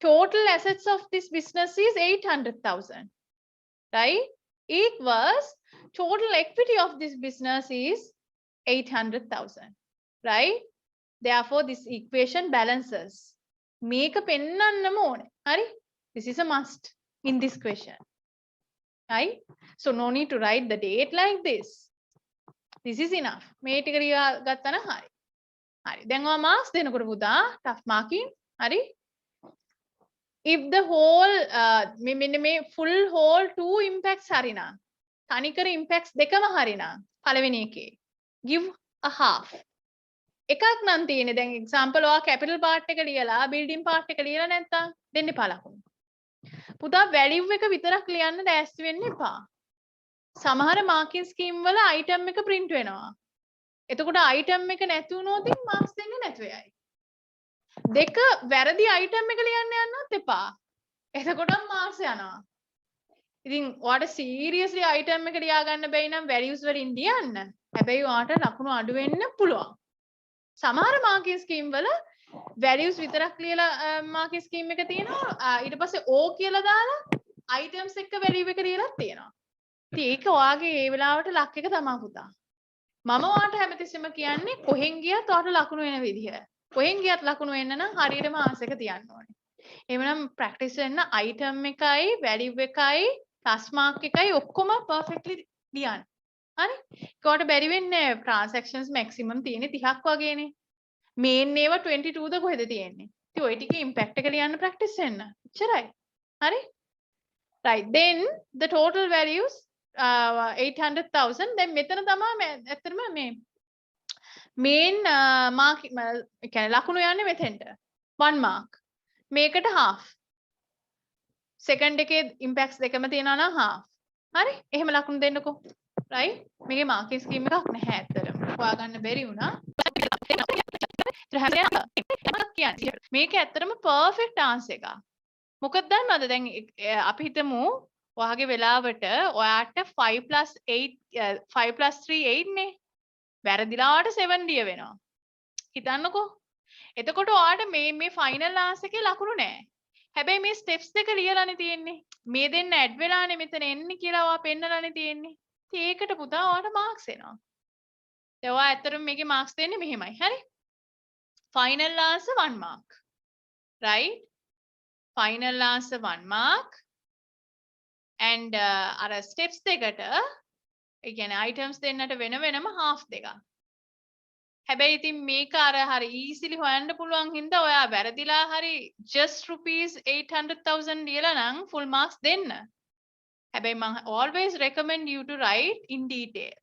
total assets of this business is 800,000, right? Equals total equity of this business is 800,000, right? Therefore this equation balances. මේක පෙන්වන්නම ඕනේ. හරි? This is a must in this question. Right? So no need to write the date like this. This is enough. මේ ටික ගත්තා නම් හරි. හරි. දැන් ඔයා marks දෙනකොට පුතා tough marking. හරි? If the whole මෙන්න මේ full whole two impacts හරිනා. තනිකර impacts දෙකම හරිනා. පළවෙනි එකේ. Give a half. එකක් නම් තියෙන්නේ. දැන් example ඔයා capital part එක ලියලා building part එක ලියලා නැත්තම් දෙන්න එපා ලකුණු. පුතා value එක විතරක් ලියන්න දැස් වෙන්න එපා. සමහර marking scheme වල item එක print වෙනවා. එතකොට item එක නැති වුණොත් marks දෙන්නේ නැතුව යයි. දෙක වැරදි item එක ලියන්න යන්නත් එපා. එතකොටම marks යනවා. ඉතින් ඔයාට seriously item එක ලියා ගන්න බැයි නම් values වලින් ලියන්න. හැබැයි ඔයාට ලකුණු අඩු වෙන්න පුළුවන්. සමහර marking scheme වල values විතරක් ලියලා marking scheme එක තියෙනවා. ඊට පස්සේ O කියලා දාලා items එක value එක ලියලා තියෙනවා. ඉතින් ඒක ඔයාගේ ඒ වෙලාවට ලක් එක තමයි පුතා. මම ඔයාට හැමතිස්සෙම කියන්නේ කොහෙන් ගියත් ඔයාට ලකුණු වෙන විදිහ. කොහෙන් ගියත් ලකුණු වෙන්න නම් හරියටම ආන්සර් එක තියන්න ඕනේ. එහෙමනම් ප්‍රැක්ටිස් වෙන්න item එකයි value එකයි plus mark එකයි ඔක්කොම perfectly ලියන්න. හරි? ඒකට බැරි වෙන්නේ transactions maximum තියෙන්නේ 30ක් වගේනේ. main ඒවා 22 ද කොහෙද තියෙන්නේ? ඉතින් ওই ටිකේ impact එක ලියන්න ප්‍රැක්ටිස් වෙන්න. එච්චරයි. හරි? Right. Then the total values 800,000. දැන් මෙතන තමයි ඇත්තටම මේ main mark ඒ කියන්නේ ලකුණු යන්නේ මෙතෙන්ට. 1 mark. මේකට half. second එකේ impacts දෙකම තියෙනවා නම් half. හරි? එහෙම ලකුණු දෙන්නකෝ. right? මේකේ marking scheme එකක් නැහැ ඇත්තටම. හොයාගන්න බැරි වුණා. මේක ඇත්තටම perfect answer එකක්. මොකද දන්නවද දැන් අපි හිතමු ඔයාගේ වෙලාවට ඔයාට 5 + 3 8 නේ. වැරදිලාට 7 දිය වෙනවා. හිතන්නකෝ. එතකොට ඔයාට මේ ෆයිනල් ආන්සර් එකේ ලකුණු නැහැ. හැබැයි මේ ස්ටෙප්ස් දෙක ලියලානේ තියෙන්නේ. මේ දෙන්න ඇඩ් වෙලානේ මෙතන එන්නේ කියලා ඔයා පෙන්නලානේ තියෙන්නේ. ඉතින් ඒකට පුතා ඔයාට මාක්ස් එනවා. දැන් ඔයා ඇත්තටම මේකේ මාක්ස් දෙන්නේ මෙහෙමයි. හරි? Final answer 1 mark. right? Final answer 1 mark. and අර ස්ටෙප්ස් දෙකට ඒ කියන්නේ items දෙන්නට වෙන වෙනම half දෙකක්. හැබැයි ඉතින් මේක අර හරි easily හොයන්න පුළුවන් හින්දා ඔයා වැරදිලා හරි just rupees 800,000 ලියලා නම් full marks දෙන්න. හැබැයි මම always recommend you to write in detail.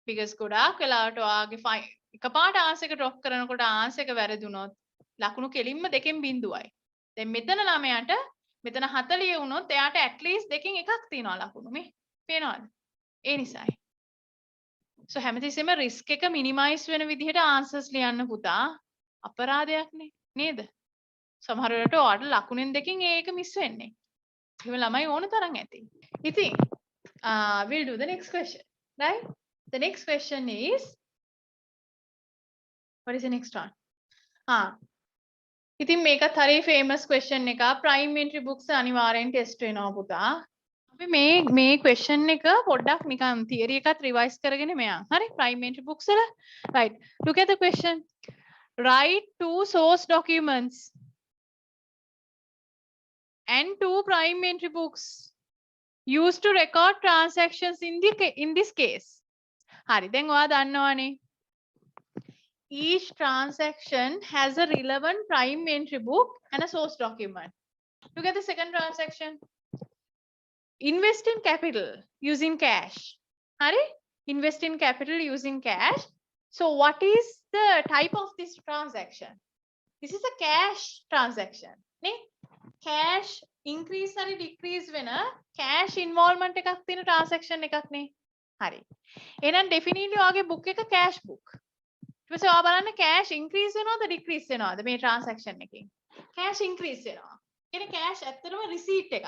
because ගොඩාක් වෙලාවට ඔයාගේ එකපාරට answer එක drop කරනකොට answer එක වැරදුනොත් ලකුණු කෙලින්ම 2කින් බිඳුවයි. දැන් මෙතන ළමයාට මෙතන 40 වුණොත් එයාට at least 2කින් එකක් තියනවා ලකුණු මේ. පේනවද? ඒ නිසායි. So හැමතිස්සෙම risk එක minimize වෙන විදිහට answers ලියන්න පුතා. අපරාධයක්නේ නේද? සමහර වෙලාවට ඔයාට ලකුණෙන් 2කින් ඒක miss වෙන්නේ. එහෙම ළමයි ඕන තරම් ඇති. ඉතින් we'll do the next question. Right? The next question is what is the next one? ඉතින් මේකත් හරිය famous question එකක්. prime entry books අනිවාර්යෙන් test වෙනවා පුතා. අපි මේ question එක පොඩ්ඩක් නිකන් theory එකත් revise කරගෙන මෙයා. හරි? prime entry books වල. Right. Look at the question. Write 2 source documents and 2 prime entry books used to record transactions in this case. හරි. දැන් ඔයා දන්නවනේ. Each transaction has a relevant prime entry book and a source document. Look at the second transaction. Invest in capital using cash. Hari? Invest in capital using cash. So what is the type of this transaction? This is a cash transaction. Ne? Cash increase or decrease when a cash involvement එකක් තියෙන transaction එකක් නේ. හරි. එහෙනම් definitely ඔයාගේ book එක cash book. ඊට පස්සේ ඔයා බලන්න cash increase වෙනවද decrease වෙනවද මේ transaction එකෙන්? cash increase වෙනවා. කියන්නේ cash ඇත්තටම receipt එකක්.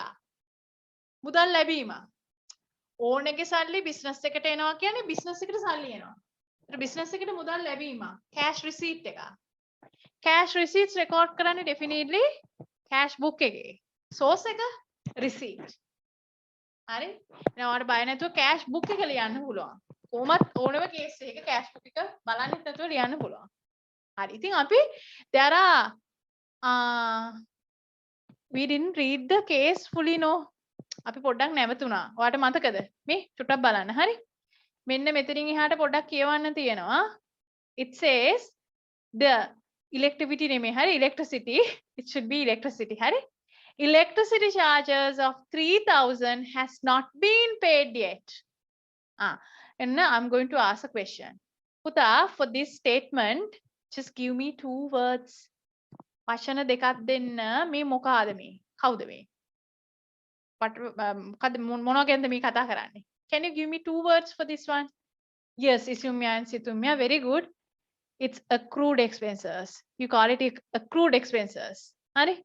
මුදල් ලැබීම. ඕන එකේ සල්ලි බිස්නස් එකට එනවා කියන්නේ බිස්නස් එකට සල්ලි එනවා. ඒතර බිස්නස් එකට මුදල් ලැබීම කෑෂ් රිසීට් එක. කෑෂ් රිසීට්ස් රෙකෝඩ් කරන්නේ ඩෙෆිනිට්ලි කෑෂ් බුක් එකේ. සෝස් එක රිසීට්. හරි? දැන් ඔයාලට බය නැතුව කෑෂ් බුක් එක ලියන්න පුළුවන්. කොහොමත් ඕනම කේස් එකක කෑෂ් බුක් එක බලන්නෙත් නැතුව ලියන්න පුළුවන්. හරි. ඉතින් අපි there are we didn't read the case fully no. අපි පොඩ්ඩක් නැවතුණා. ඔයාලට මතකද? මේ චුට්ටක් බලන්න. හරි? මෙන්න මෙතනින් එහාට පොඩ්ඩක් කියවන්න තියෙනවා. It says the electricity නෙමෙයි. හරි? electricity. It should be electricity. හරි? Electricity charges of 3,000 has not been paid yet. And I'm going to ask a question. Puta, for this statement, just give me 2 words. වචන දෙකක් දෙන්න. මේ මොකಾದ මේ? කවුද මේ? මොනවා ගැනද මේ කතා කරන්නේ? Can you give me 2 words for this one? Yes, Isumya and Situmya, very good. It's accrued expenses. You call it accrued expenses. හරි?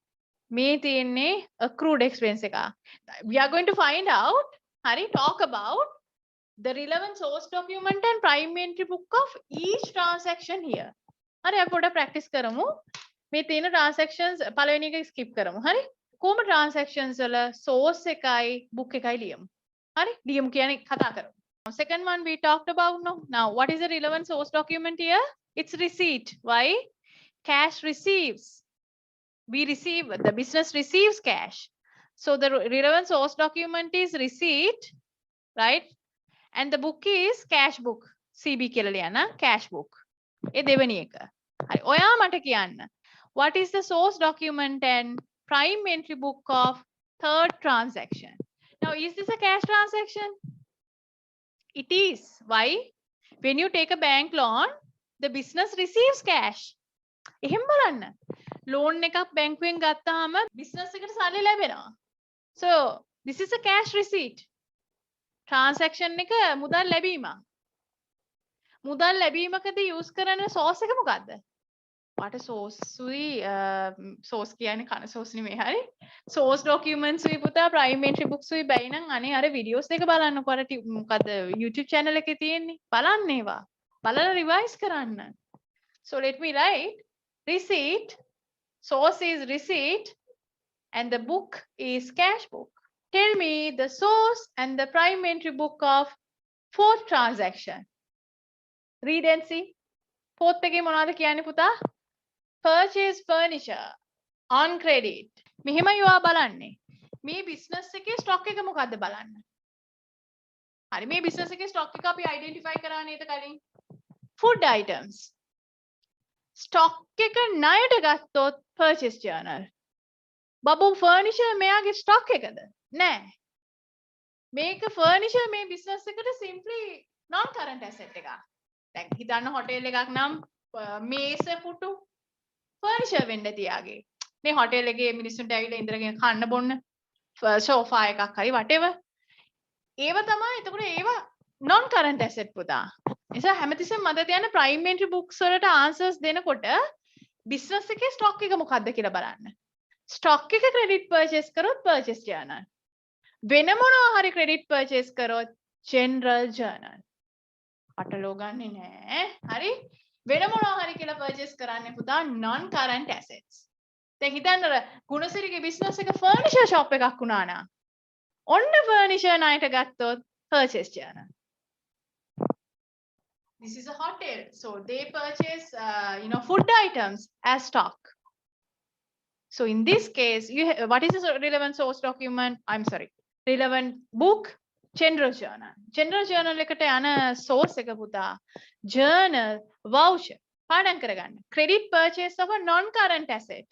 මේ තියෙන්නේ accrued expense එක. We are going to find out, හරි, talk about the relevant source document and prime entry book of each transaction here. හරි, අපි පොඩ්ඩක් practice කරමු. මේ තියෙන transactions පළවෙනි එක skip කරමු. හරි? කොහොම transactions වල source එකයි book එකයි ලියමු. හරි? ලියමු කියන්නේ කතා කරමු. Second one we talked about no. Now what is the relevant source document here? It's receipt. Why? Cash receives. The business receives cash. So the relevant source document is receipt, right? And the book is cash book. CB කියලා ලියන්න cash book. ඒ දෙවෙනි එක. හරි. ඔයා මට කියන්න. What is the source document and prime entry book of third transaction? Now is this a cash transaction? It is. Why? When you take a bank loan, the business receives cash. එහෙම බලන්න. loan එකක් බැංකුවෙන් ගත්තාම business එකට සල්ලි ලැබෙනවා. So this is a cash receipt. Transaction එක මුදල් ලැබීම. මුදල් ලැබීමකදී use කරන source එක මොකද්ද? වාට source උයි source කියන්නේ කන source නෙමෙයි හරි. source documents උයි පුතා prime entry books උයි බැයි නම් අනේ අර videos දෙක බලන්නකො අර මොකද්ද YouTube channel එකේ තියෙන්නේ. බලන්න ඒවා. බලලා revise කරන්න. So let me write receipt. Source is receipt and the book is cash book. Tell me the source and the prime entry book of fourth transaction. Read and see. Fourth එකේ මොනවද කියන්නේ පුතා? Purchase furniture on credit. මෙහෙමයි ඔයා බලන්නේ. මේ business එකේ stock එක මොකද්ද බලන්න. හරි මේ business එකේ stock එක අපි identify කරා නේද කලින්? Food items. Stock එක ණයට ගත්තොත් purchase journal. බබු furniture මෙයාගේ stock එකද? නෑ. මේක furniture මේ business එකට simply non current asset එකක්. දැන් හිතන්න hotel එකක් නම් මේස පුටු furniture වෙන්න තියාගේ. මේ hotel එකේ මිනිස්සුන්ට ඇවිල්ලා ඉඳගෙන කන්න බොන්න sofa එකක් හරි whatever. ඒව තමයි එතකොට ඒව non current asset පුතා. නිසා හැමතිස්සෙම මතක තියාගන්න prime entry books වලට answers දෙනකොට business එකේ stock එක මොකක්ද කියලා බලන්න. stock එක credit purchase කරොත් purchase journal. වෙන මොනවා හරි credit purchase කරොත් general journal. අටලෝ ගන්නෙ නෑ. හරි? වෙන මොනවා හරි කියලා purchase කරන්නේ පුතා non current assets. දැන් හිතන්න ගුණසිරිගේ business එක furniture shop එකක් වුණා නා. ඔන්න furniture ණයට ගත්තොත් purchase journal. This is a hotel, so they purchase food items as stock. So in this case, what is the relevant source document? I'm sorry, relevant book, general journal. General journal එකට යන source එක පුතා journal voucher. පාඩම් කරගන්න. Credit purchase of a non-current asset.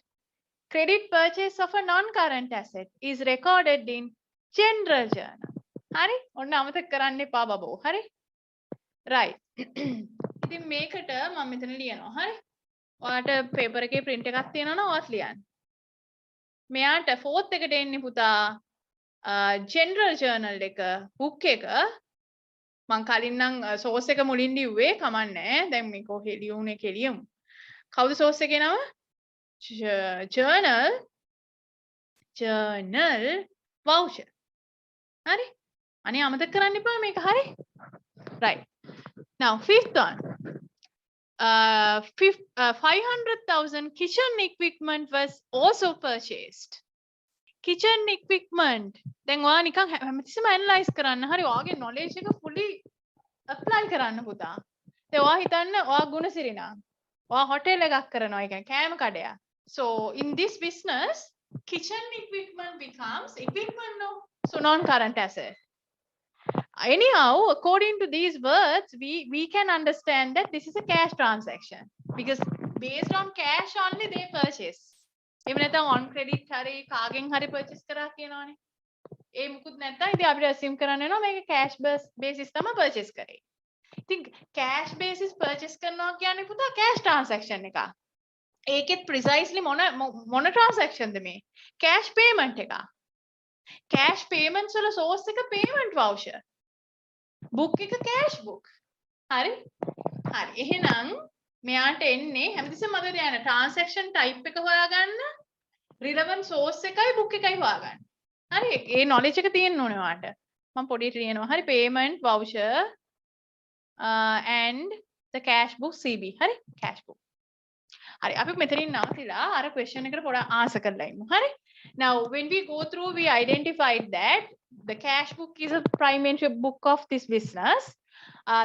Credit purchase of a non-current asset is recorded in general journal. හරි? ඔන්න අමතක කරන්න එපා බබෝ. හරි? Right. ඉතින් මේකට මම මෙතන ලියනවා. හරි? ඔයාලට paper එකේ print එකක් තියෙනවා නම් ඔයත් ලියන්න. මෙයාට fourth එකට එන්නේ පුතා general journal එක book එක මං කලින් නම් source එක මුලින් ලිව්වේ කමන්නේ. දැන් මේක ඔහෙ ලියුනේ කෙලියමු. කවුද source එකේ නම? journal voucher. හරි? අනේ අමතක කරන්න එපා මේක හරි. Right. Now fifth one. 500,000 kitchen equipment was also purchased. Kitchen equipment. දැන් ඔයා නිකන් හැමතිස්සෙම ඇනලයිස් කරන්න. හරි ඔයාගේ knowledge එක fully apply කරන්න පුතා. දැන් ඔයා හිතන්න ඔයා ගුණසිරි නා. ඔයා hotel එකක් කරනවා. ඒ කියන්නේ කෑම කඩයක්. So in this business kitchen equipment becomes equipment no. So non-current asset. Anyhow, according to these words, we can understand that this is a cash transaction because based on cash only they purchase. Even if on credit hari කාගෙන් hari purchase කරා කියනවනේ. ඒ මුකුත් නැත්නම් ඉතින් අපිට assume කරන්න වෙනවා මේක cash basis තමයි purchase කරේ. ඉතින් cash basis purchase කරනවා කියන්නේ පුතා cash transaction එක. ඒකෙත් precisely මොන transaction ද මේ? cash payment එක. cash payments වල source එක payment voucher. book එක cash book. හරි? හරි. එහෙනම් මෙයාට එන්නේ හැමතිස්සෙම මතක තියාගන්න transaction type එක හොයාගන්න relevant source එකයි book එකයි හොයාගන්න. හරි? ඒ knowledge එක තියෙන්න ඕනේ ඔයාට. මම පොඩියට ලියනවා. හරි? payment voucher and the cash book CB. හරි? cash book. හරි. අපි මෙතනින් නවතිලා අර question එකට පොඩක් answer කරලා ඉමු. හරි? Now when we go through we identified that the cash book is a primary book of this business.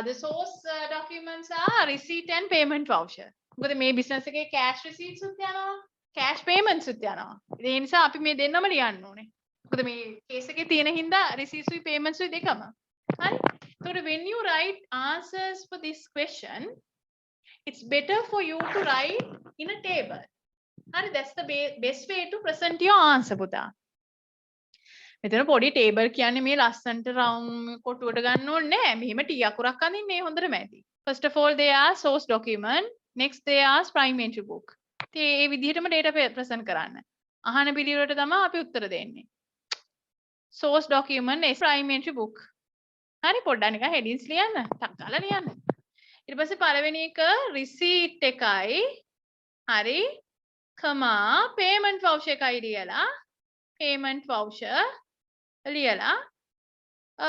The source documents are receipt and payment voucher. මොකද මේ business එකේ cash receipts උත් යනවා, cash payments උත් යනවා. ඒ නිසා අපි මේ දෙන්නම ලියන්න ඕනේ. මොකද මේ case එකේ තියෙන හින්දා receipts උයි payments උයි දෙකම. හරි? So when you write answers for this question, it's better for you to write in a table. Hari, that's the best way to present your answer පුතා. මෙතන පොඩි table කියන්නේ මේ ලස්සන්ට round කොටුවට ගන්න ඕනේ නෑ. මෙහෙම T අකුරක් අඳින්නේ හොඳටම ඇති. First of all they are source document, next they are prime entry book. ඉතින් මේ විදිහටම data present කරන්න. අහන පිළිවෙලට තමයි අපි උත්තර දෙන්නේ. Source document is prime entry book. හරි පොඩ්ඩක් නිකන් headings ලියන්න. ටක් ගාලා ලියන්න. ඊට පස්සේ පළවෙනි එක receipt එකයි හරි comma payment voucher එකයි ලියලා payment voucher ලියලා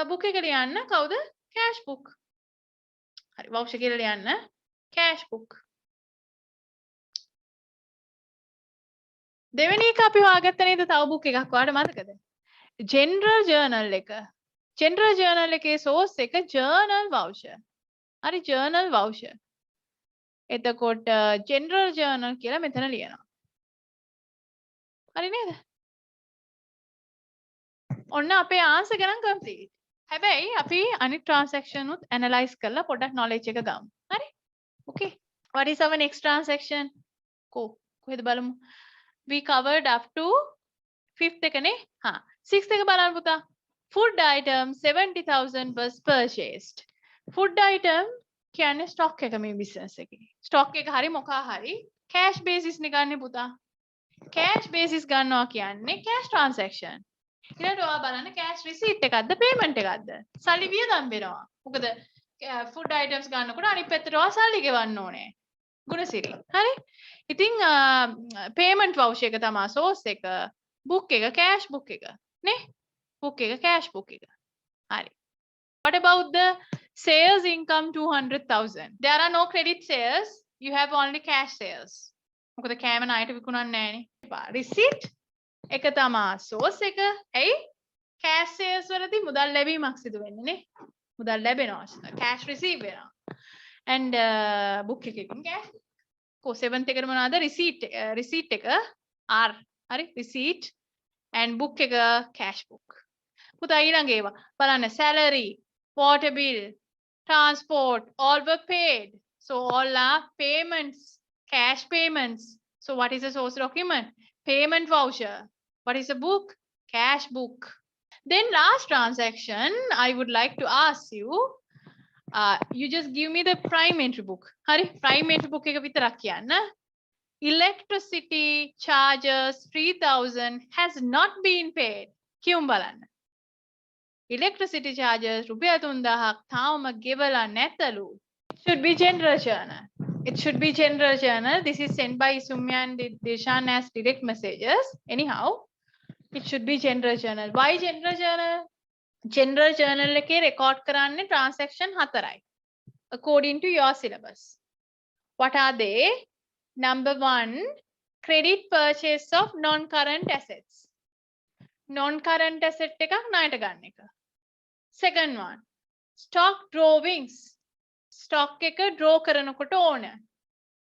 book එක ලියන්න කවුද cash book හරි voucher කියලා ලියන්න cash book දෙවෙනි එක අපි හොයාගත්ත නේද තව book එකක් ඔයාලට මතකද general journal එකේ source එක journal voucher හරි journal voucher එතකොට general journal කියලා මෙතන ලියනවා හරි නේද? ඔන්න අපේ answer ගණන් complete. හැබැයි අපි අනිත් transaction උත් analyze කරලා පොඩ්ඩක් knowledge එක ගමු. හරි? Okay. What is our next transaction? කොහෙද බලමු? We covered up to 5th එකනේ. හා 6th එක බලන්න පුතා. Food item 70,000 was purchased. Food item කියන්නේ stock එක මේ business එකේ. stock එක හරි මොකා හරි cash basis නේ ගන්න පුතා. cash basis ගන්නවා කියන්නේ cash transaction. ඊළඟට ඔයා බලන්න cash receipt එකක්ද payment එකක්ද? සල්ලි වියදම් වෙනවා. මොකද food items ගන්නකොට අනිත් පැත්තට ඔයා සල්ලි ගෙවන්න ඕනේ. ගුණසිරි. හරි? ඉතින් payment voucher එක තමයි source එක. book එක cash book එක. නේ? book එක cash book එක. හරි. What about the sales income 200,000? There are no credit sales. You have only cash sales. මොකද කෑම ණයට විකුණන්නේ නැහනේ. receipt එක තමයි source එක. ඇයි? cash sales වලදී මුදල් ලැබීමක් සිදු වෙන්නේ නේ. මුදල් ලැබෙනවා. cash receive වෙනවා. and book එකකින් cash. කො 7th එකට මොනවාද? receipt එක R. හරි? receipt and book එක cash book. පුතා ඊළඟ ඒවා බලන්න salary, water bill, transport, all were paid. So all are payments. Cash payments. So what is a source document? Payment voucher. What is a book? Cash book. Then last transaction, I would like to ask you, you just give me the prime entry book. Hari, prime entry book එක විතරක් කියන්න. Electricity charges 3,000 has not been paid. කියමු බලන්න. Electricity charges රුපියල් 3,000ක් තාම ගෙවලා නැතලු. Should be general journal. It should be general journal. This is sent by Sumya and Dishan as direct messages. Anyhow, it should be general journal. Why general journal? general journal එකේ record කරන්නේ transaction 4යි according to your syllabus. What are they? Number 1, credit purchase of non-current assets. Non-current asset එකක් ණයට ගන්න එක. Second one, stock drawings. Stock එක draw කරනකොට ඕන.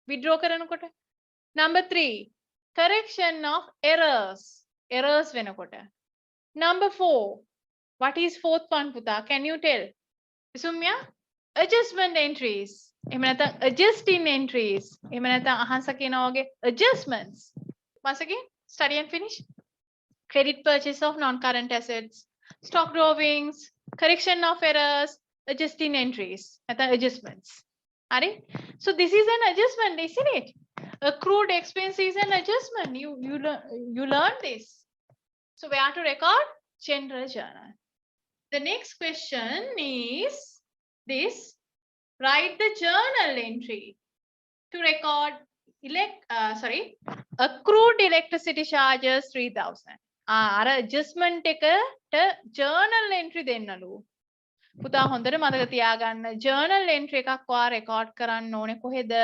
Withdraw කරනකොට. Number 3, correction of errors. Errors වෙනකොට. Number 4, what is fourth one පුතා? Can you tell? Sumya? Adjustment entries. එහෙම නැත්නම් adjusting entries. එහෙම නැත්නම් අහස කියනවා වගේ adjustments. Once again, study and finish. Credit purchase of non-current assets, stock drawings, correction of errors, adjusting entries. නැත්නම් adjustments. Are? So this is an adjustment, isn't it? Accrued expense is an adjustment. You learn this. So where to record? General journal. The next question is this. Write the journal entry to record accrued electricity charges 3000. අර adjustment එකට journal entry දෙන්නලු. පුතා හොඳට මතක තියාගන්න journal entry එකක් ඔයා record කරන්න ඕනේ කොහෙද?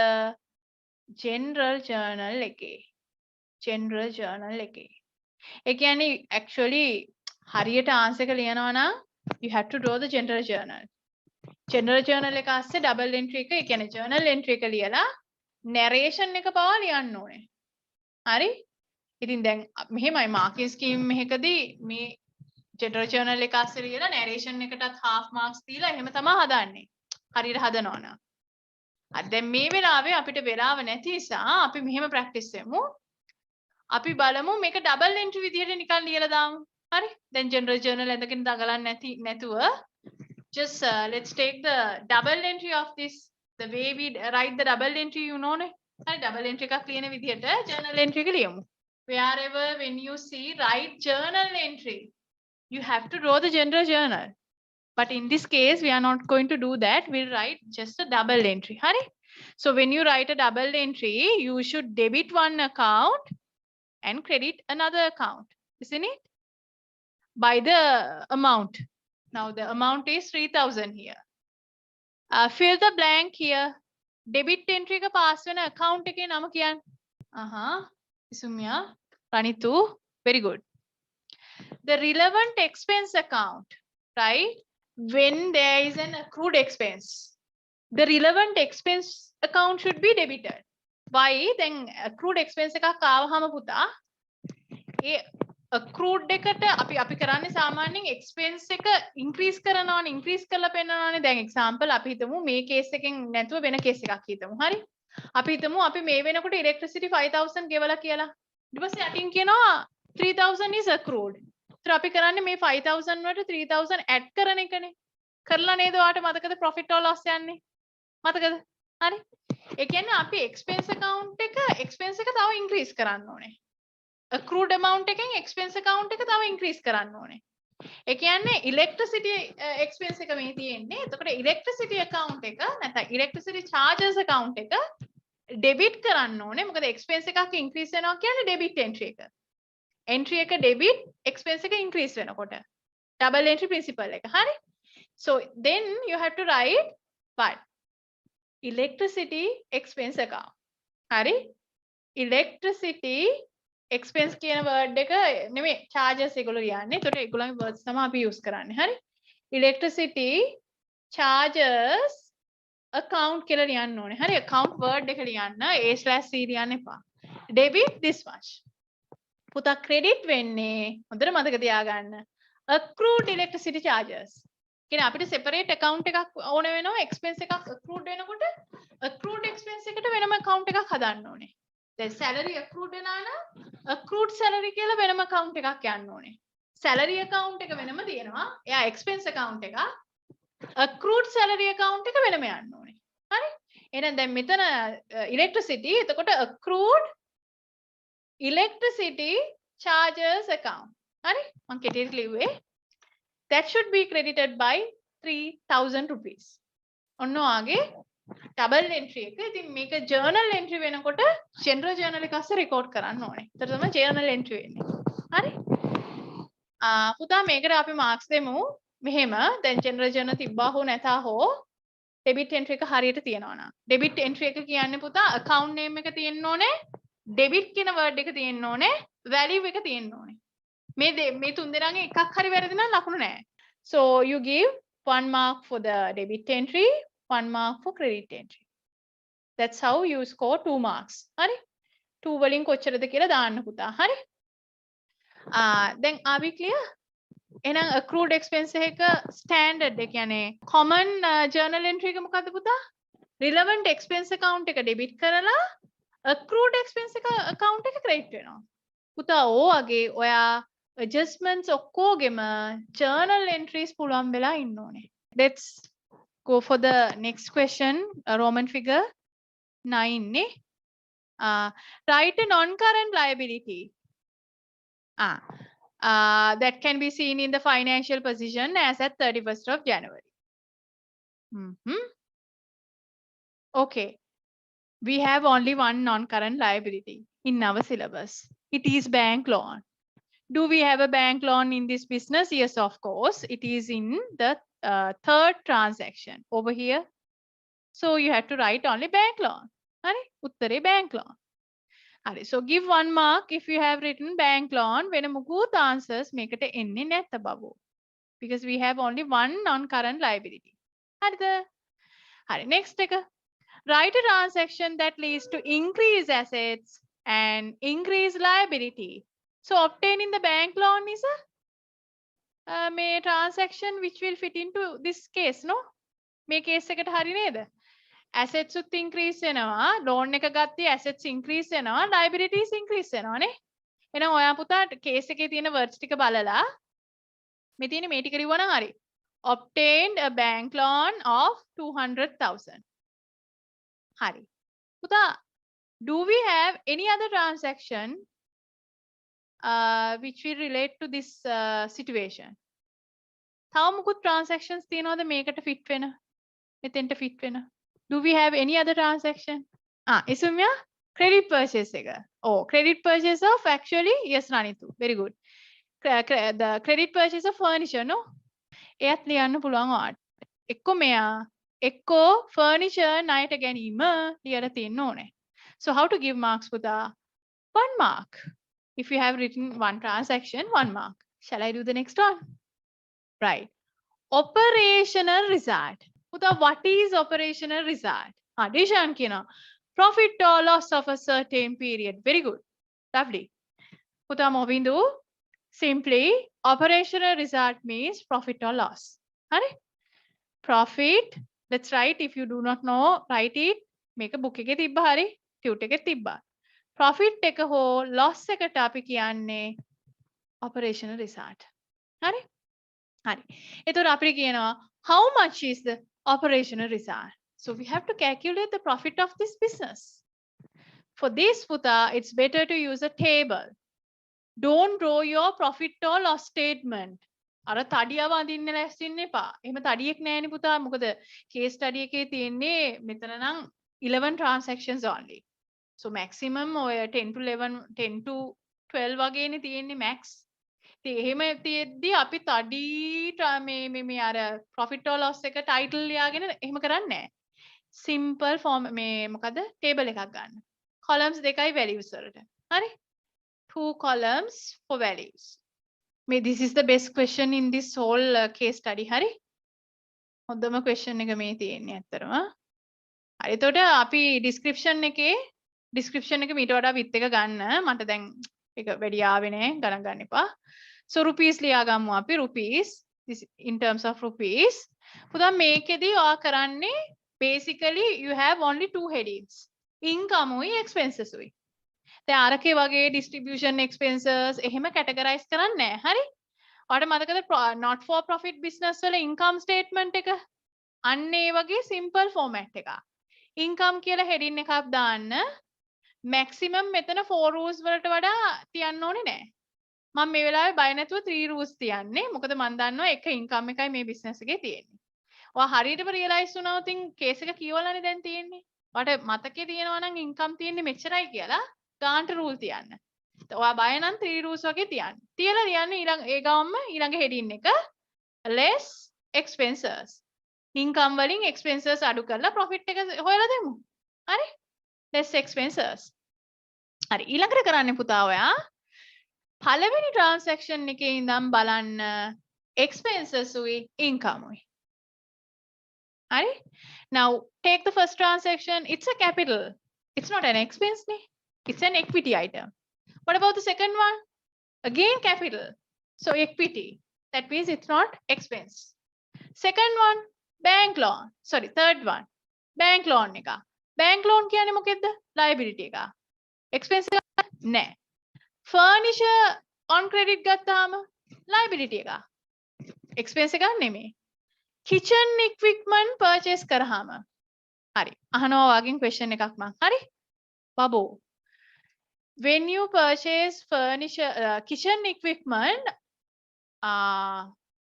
general journal එකේ. general journal එකේ. ඒ කියන්නේ actually හරියට answer එක ලියනවා නම් you have to draw the general journal. general journal එක ASCII double entry එක, ඒ කියන්නේ journal entry එක ලියලා narration එක පවා ලියන්න ඕනේ. හරි? ඉතින් දැන් මෙහෙමයි marking scheme එකකදී මේ general journal එක ASCII ලියලා narration එකටත් half marks දීලා එහෙම තමයි හදන්නේ. හරියට හදනවා නම්. දැන් මේ වෙලාවේ අපිට වෙලාව නැති නිසා අපි මෙහෙම practice වෙමු. අපි බලමු මේක double entry විදියට නිකන් ලියලා දාමු. හරි? දැන් general journal ඇඳගෙන දඟලන්නේ නැතුව just let's take the double entry of this. The way we write the double entry, you know, double entry එකක් ලියන විදිහට journal entry එක ලියමු. Wherever when you see write journal entry, you have to draw the general journal. But in this case, we are not going to do that. We'll write just a double entry. Honey? So when you write a double entry, you should debit one account and credit another account. Isn't it? By the amount. Now the amount is 3000 here. Fill the blank here. Debit entry ka pass වෙන account එකේ නම කියන්න. Sumya, Ranitu, very good. The relevant expense account, right? When there is an accrued expense, the relevant expense account should be debited. Why? Then accrued expense එකක් ආවහම පුතා ඒ accrued එකට අපි කරන්නේ සාමාන්‍යයෙන් expense එක increase කරනවානේ, increase කරලා පෙන්නනවානේ. දැන් example අපි හිතමු මේ case එකෙන් නැතුව වෙන case එකක් හිතමු. හරි? අපි හිතමු අපි මේ වෙනකොට electricity 5000 ගෙවලා කියලා. ඊට පස්සේ අටින් කියනවා 3000 is accrued. ඒතර අපි කරන්නේ මේ 5000 වලට 3000 add කරන එකනේ. කරලා නේද ඔයාලට මතකද profit or loss යන්නේ? මතකද? හරි? ඒ කියන්නේ අපි expense account එක තව increase කරන්න ඕනේ. accrued amount එකෙන් expense account එක තව increase කරන්න ඕනේ. ඒ කියන්නේ electricity expense එක මේ තියෙන්නේ. එතකොට electricity account එක නැත්නම් electricity charges account එක debit කරන්න ඕනේ. මොකද expense එකක් increase වෙනවා කියන්නේ debit entry එක. entry එක debit, expense එක increase වෙනකොට. double entry principle එක. හරි? So then you have to write what? Electricity expense account. හරි? electricity expense කියන word එක නෙමෙයි charges ඒගොල්ලෝ ලියන්නේ. ඒතකොට ඒගොල්ලන්ගේ words තමයි අපි use කරන්නේ. හරි? electricity charges account කියලා ලියන්න ඕනේ. හරි? account word එක ලියන්න A/C ලියන්න එපා. debit this much. පුතා credit වෙන්නේ හොඳට මතක තියාගන්න. accrued electricity charges. කියන්නේ අපිට separate account එකක් ඕන වෙනවා expense එකක් accrued වෙනකොට accrued expense එකට වෙනම account එකක් හදන්න ඕනේ. දැන් salary accrued වෙනා නම් accrued salary කියලා වෙනම account එකක් යන්න ඕනේ. salary account එක වෙනම තියෙනවා. එයා expense account එක accrued salary account එක වෙනම යන්න ඕනේ. හරි? එහෙනම් දැන් මෙතන electricity එතකොට accrued electricity charges account. හරි? මම කෙටියට ලිව්වේ. That should be credited by 3000 rupees. ඔන්න ඔයාගේ double entry එක. ඉතින් මේක journal entry වෙනකොට general journal එක අස්සේ record කරන්න ඕනේ. ඒතර තමයි journal entry වෙන්නේ. හරි? පුතා මේකට අපි marks දෙමු. මෙහෙම දැන් ජෙනරල් ජර්නල් තිබ්බා හෝ නැතා හෝ ඩෙබිට් එන්ට්‍රි එක හරියට තියෙනවා නම් ඩෙබිට් එන්ට්‍රි එක කියන්නේ පුතා account name එක තියෙන්න ඕනේ ඩෙබිට් කියන word එක තියෙන්න ඕනේ value එක තියෙන්න ඕනේ මේ තුන් දෙනාගෙන් එකක් හරි වැරදි නම් ලකුණු නැහැ so you give 1 mark for the debit entry 1 mark for credit entry that's how you score 2 marks හරි 2 වලින් කොච්චරද කියලා දාන්න පුතා හරි then are we clear එහෙනම් accrued expense එක standard ඒ කියන්නේ common journal entry එක මොකද්ද පුතා relevant expense account එක debit කරලා accrued expense account එක credit වෙනවා පුතා ඕවගේ ඔයා adjustments ඔක්කොගෙම journal entries පුළුවන් වෙලා ඉන්න ඕනේ let's go for the next question roman figure 9 නේ write a non current liability that can be seen in the financial position as at 31st of January. Okay. We have only one non-current liability in our syllabus. It is bank loan. Do we have a bank loan in this business? Yes, of course. It is in the third transaction over here. So you have to write only bank loan. Uttare bank loan. So give 1 mark if you have written bank loan when a mugut answers make it enne නැත්ත බබෝ because we have only one non-current liability. හරි next එක write a transaction that leads to increase assets and increase liability. So obtaining the bank loan is a transaction which will fit into this case no මේ case එකට හරි නේද assets උත් increase වෙනවා loan එක ගත්තී assets increase වෙනවා liabilities increase වෙනවානේ එහෙනම් ඔයා පුතා case එකේ තියෙන words ටික බලලා මේ තියෙන මේ ටික ලියුවා නම් හරි obtained a bank loan of 200,000 හරි පුතා do we have any other transaction which will relate to this situation තව මොකුත් transactions තියෙනවද මේකට fit වෙන මෙතෙන්ට fit වෙන do we have any other transaction isumya credit purchase එක credit purchase of actually yes Ranitu very good the credit purchase of furniture no එයත් ලියන්න පුළුවන් ඔයාට එක්ක මෙයා එක්ක furniture ණයට ගැනීම ලියලා තියෙන්න ඕනේ so how to give marks පුතා 1 mark if you have written one transaction 1 mark shall I do the next one right operational result පුතා what is operational result Dishan කියනවා profit or loss of a certain period very good lovely පුතා මොවින්දු simply operational result means profit or loss හරි profit let's write if you do not know write it මේක book එකේ තිබ්බා හරි tute එකේ තිබ්බා profit එක හෝ loss එකට අපි කියන්නේ operational result හරි හරි එතකොට අපිට කියනවා how much is the operational result so we have to calculate the profit of this business for this puta it's better to use a table don't draw your profit or loss statement අර තඩියව අඳින්න ලැස්ති වෙන්න එපා එහෙම තඩියක් නැහැනේ පුතා මොකද case study එකේ තියෙන්නේ මෙතන නම් 11 transactions only so maximum ඔය 10 to 11 10 to 12 වගේනේ තියෙන්නේ max එහෙම තියෙද්දි අපි තඩි මේ අර profit or loss එක title ලියාගෙන එහෙම කරන්නේ නැහැ. Simple form මේ මොකද table එකක් ගන්න. columns දෙකයි values වලට. හරි? 2 columns for values. this is the best question in this whole case study. හරි? හොඳම question එක මේ තියෙන්නේ ඇත්තටම. හරි එතකොට අපි description එක මීට වඩා width එක ගන්න. මට දැන් ඒක වැඩි ආවේ නැහැ ගණන් ගන්න එපා. So rupees ලියාගමු අපි rupees this in terms of rupees පුතා මේකෙදී ඔයා කරන්නේ basically you have only two headings income උයි expenses උයි දැන් අරකේ වගේ distribution expenses එහෙම categorize කරන්නේ නැහැ හරි ඔයාලට මතකද not for profit business වල income statement එක අන්න ඒ වගේ simple format එක income කියලා heading එකක් දාන්න maximum මෙතන 4 rules වලට වඩා තියන්න ඕනේ නැහැ මම මේ වෙලාවේ බය නැතුව 3 rules තියන්නේ මොකද මම දන්නවා එක income එකයි මේ business එකේ තියෙන්නේ. ඔයා හරියටම realize වුණා උතින් case එක කියවලානේ දැන් තියෙන්නේ. ඔයාට මතකේ තියෙනවා නම් income තියෙන්නේ මෙච්චරයි කියලා ගාන්ට rule තියන්න. ඔයා බය නම් 3 rules වගේ තියන්න. තියලා ලියන්න ඊළඟ ඒ ගාමම ඊළඟ heading එක less expenses. income වලින් expenses අඩු කරලා profit එක හොයලා දෙමු. හරි? less expenses. හරි ඊළඟට කරන්නේ පුතා ඔයා පළවෙනි transaction එකේ ඉඳන් බලන්න expenses උයි income උයි. හරි? Now take the first transaction. It's a capital. It's not an expense නේ. It's an equity item. What about the second one? Again capital. So equity. That means it's not expense. Second one, bank loan. Sorry, third one, bank loan එක. Bank loan කියන්නේ මොකෙද්ද? Liability එක. Expense එක නෑ. Furniture on credit ගත්තාම liability එක. Expense එක නෙමෙයි. Kitchen equipment purchase කරාම. හරි. අහනවා වගේ question එකක් මං. හරි? බබෝ. When you purchase furniture, kitchen equipment,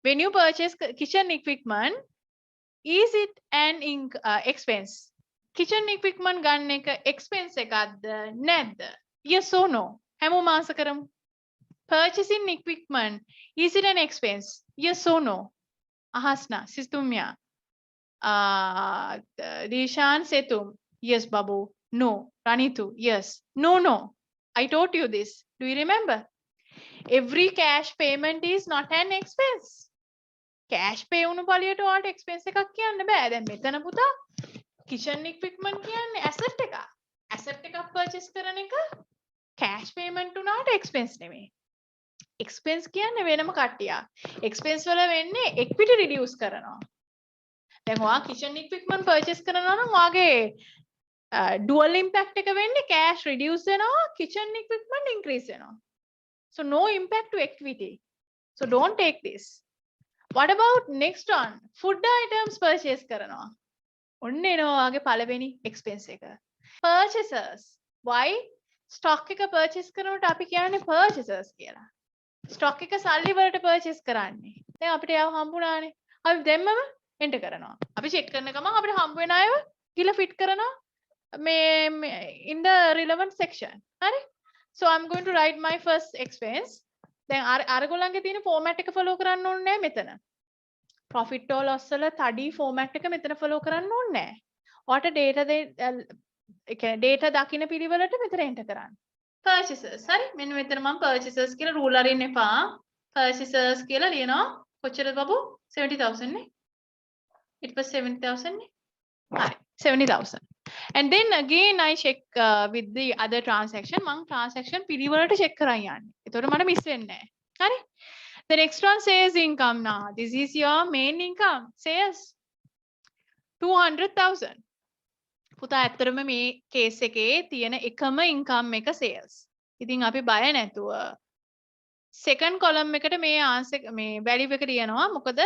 when you purchase kitchen equipment, is it an expense? Kitchen equipment ගන්න එක expense එකක්ද නැද්ද? Yes or no? හැමෝම answer කරමු. Purchasing equipment, is it an expense? Yes or no? Ahasna, Sistumya. Dishan Setum. Yes, Babu. No. Ranitu. Yes. No. I taught you this. Do you remember? Every cash payment is not an expense. Cash pay උණු පළියට ඔයාලට expense එකක් කියන්න බෑ. දැන් මෙතන පුතා kitchen equipment කියන්නේ asset එකක්. Asset එකක් purchase කරන එක cash payment උනාට expense නෙමෙයි. Expense කියන්නේ වෙනම කට්ටියක්. Expense වල වෙන්නේ equity reduce කරනවා. දැන් ඔයා kitchen equipment purchase කරනවා නම් ඔයාගේ dual impact එක වෙන්නේ cash reduce වෙනවා, kitchen equipment increase වෙනවා. So no impact to equity. So don't take this. What about next one? Food items purchase කරනවා. ඔන්න එනවා ඔයාගේ පළවෙනි expense එක. Purchases. Why? Stock එක purchase කරනකොට අපි කියන්නේ purchases කියලා. Stock එක සල්ලි වලට purchase කරන්නේ. දැන් අපිට ඒව හම්බුණානේ. අපි දැම්මම enter කරනවා. අපි check කරන ගමන් අපිට හම්බ වෙන අයව ගිහලා fit කරනවා. In the relevant section. හරි? So I'm going to write my first expense. දැන් අරගොල්ලන්ගේ තියෙන format එක follow කරන්න ඕනේ නැහැ මෙතන. Profit or loss වල තඩි format එක මෙතන follow කරන්න ඕනේ නැහැ. ඔයාට data දකින්න පිළිවෙලට මෙතන enter කරන්න. Purchases. හරි? මෙන්න මෙතන මම purchases කියලා rule අරින්න එපා. Purchases කියලා ලියනවා. කොච්චරද බබු? 70,000 නේ. It was 70,000 නේ. හරි. 70,000. And then again I check with the other transaction. මං transaction පිළිවෙලට check කරන් යන්නේ. ඒතකොට මට miss වෙන්නේ නැහැ. හරි? The next one says income now. This is your main income. Says 200,000. පුතා ඇත්තටම මේ case එකේ තියෙන එකම income එක sales. ඉතින් අපි බය නැතුව second column එකට මේ answer මේ value එක ලියනවා. මොකද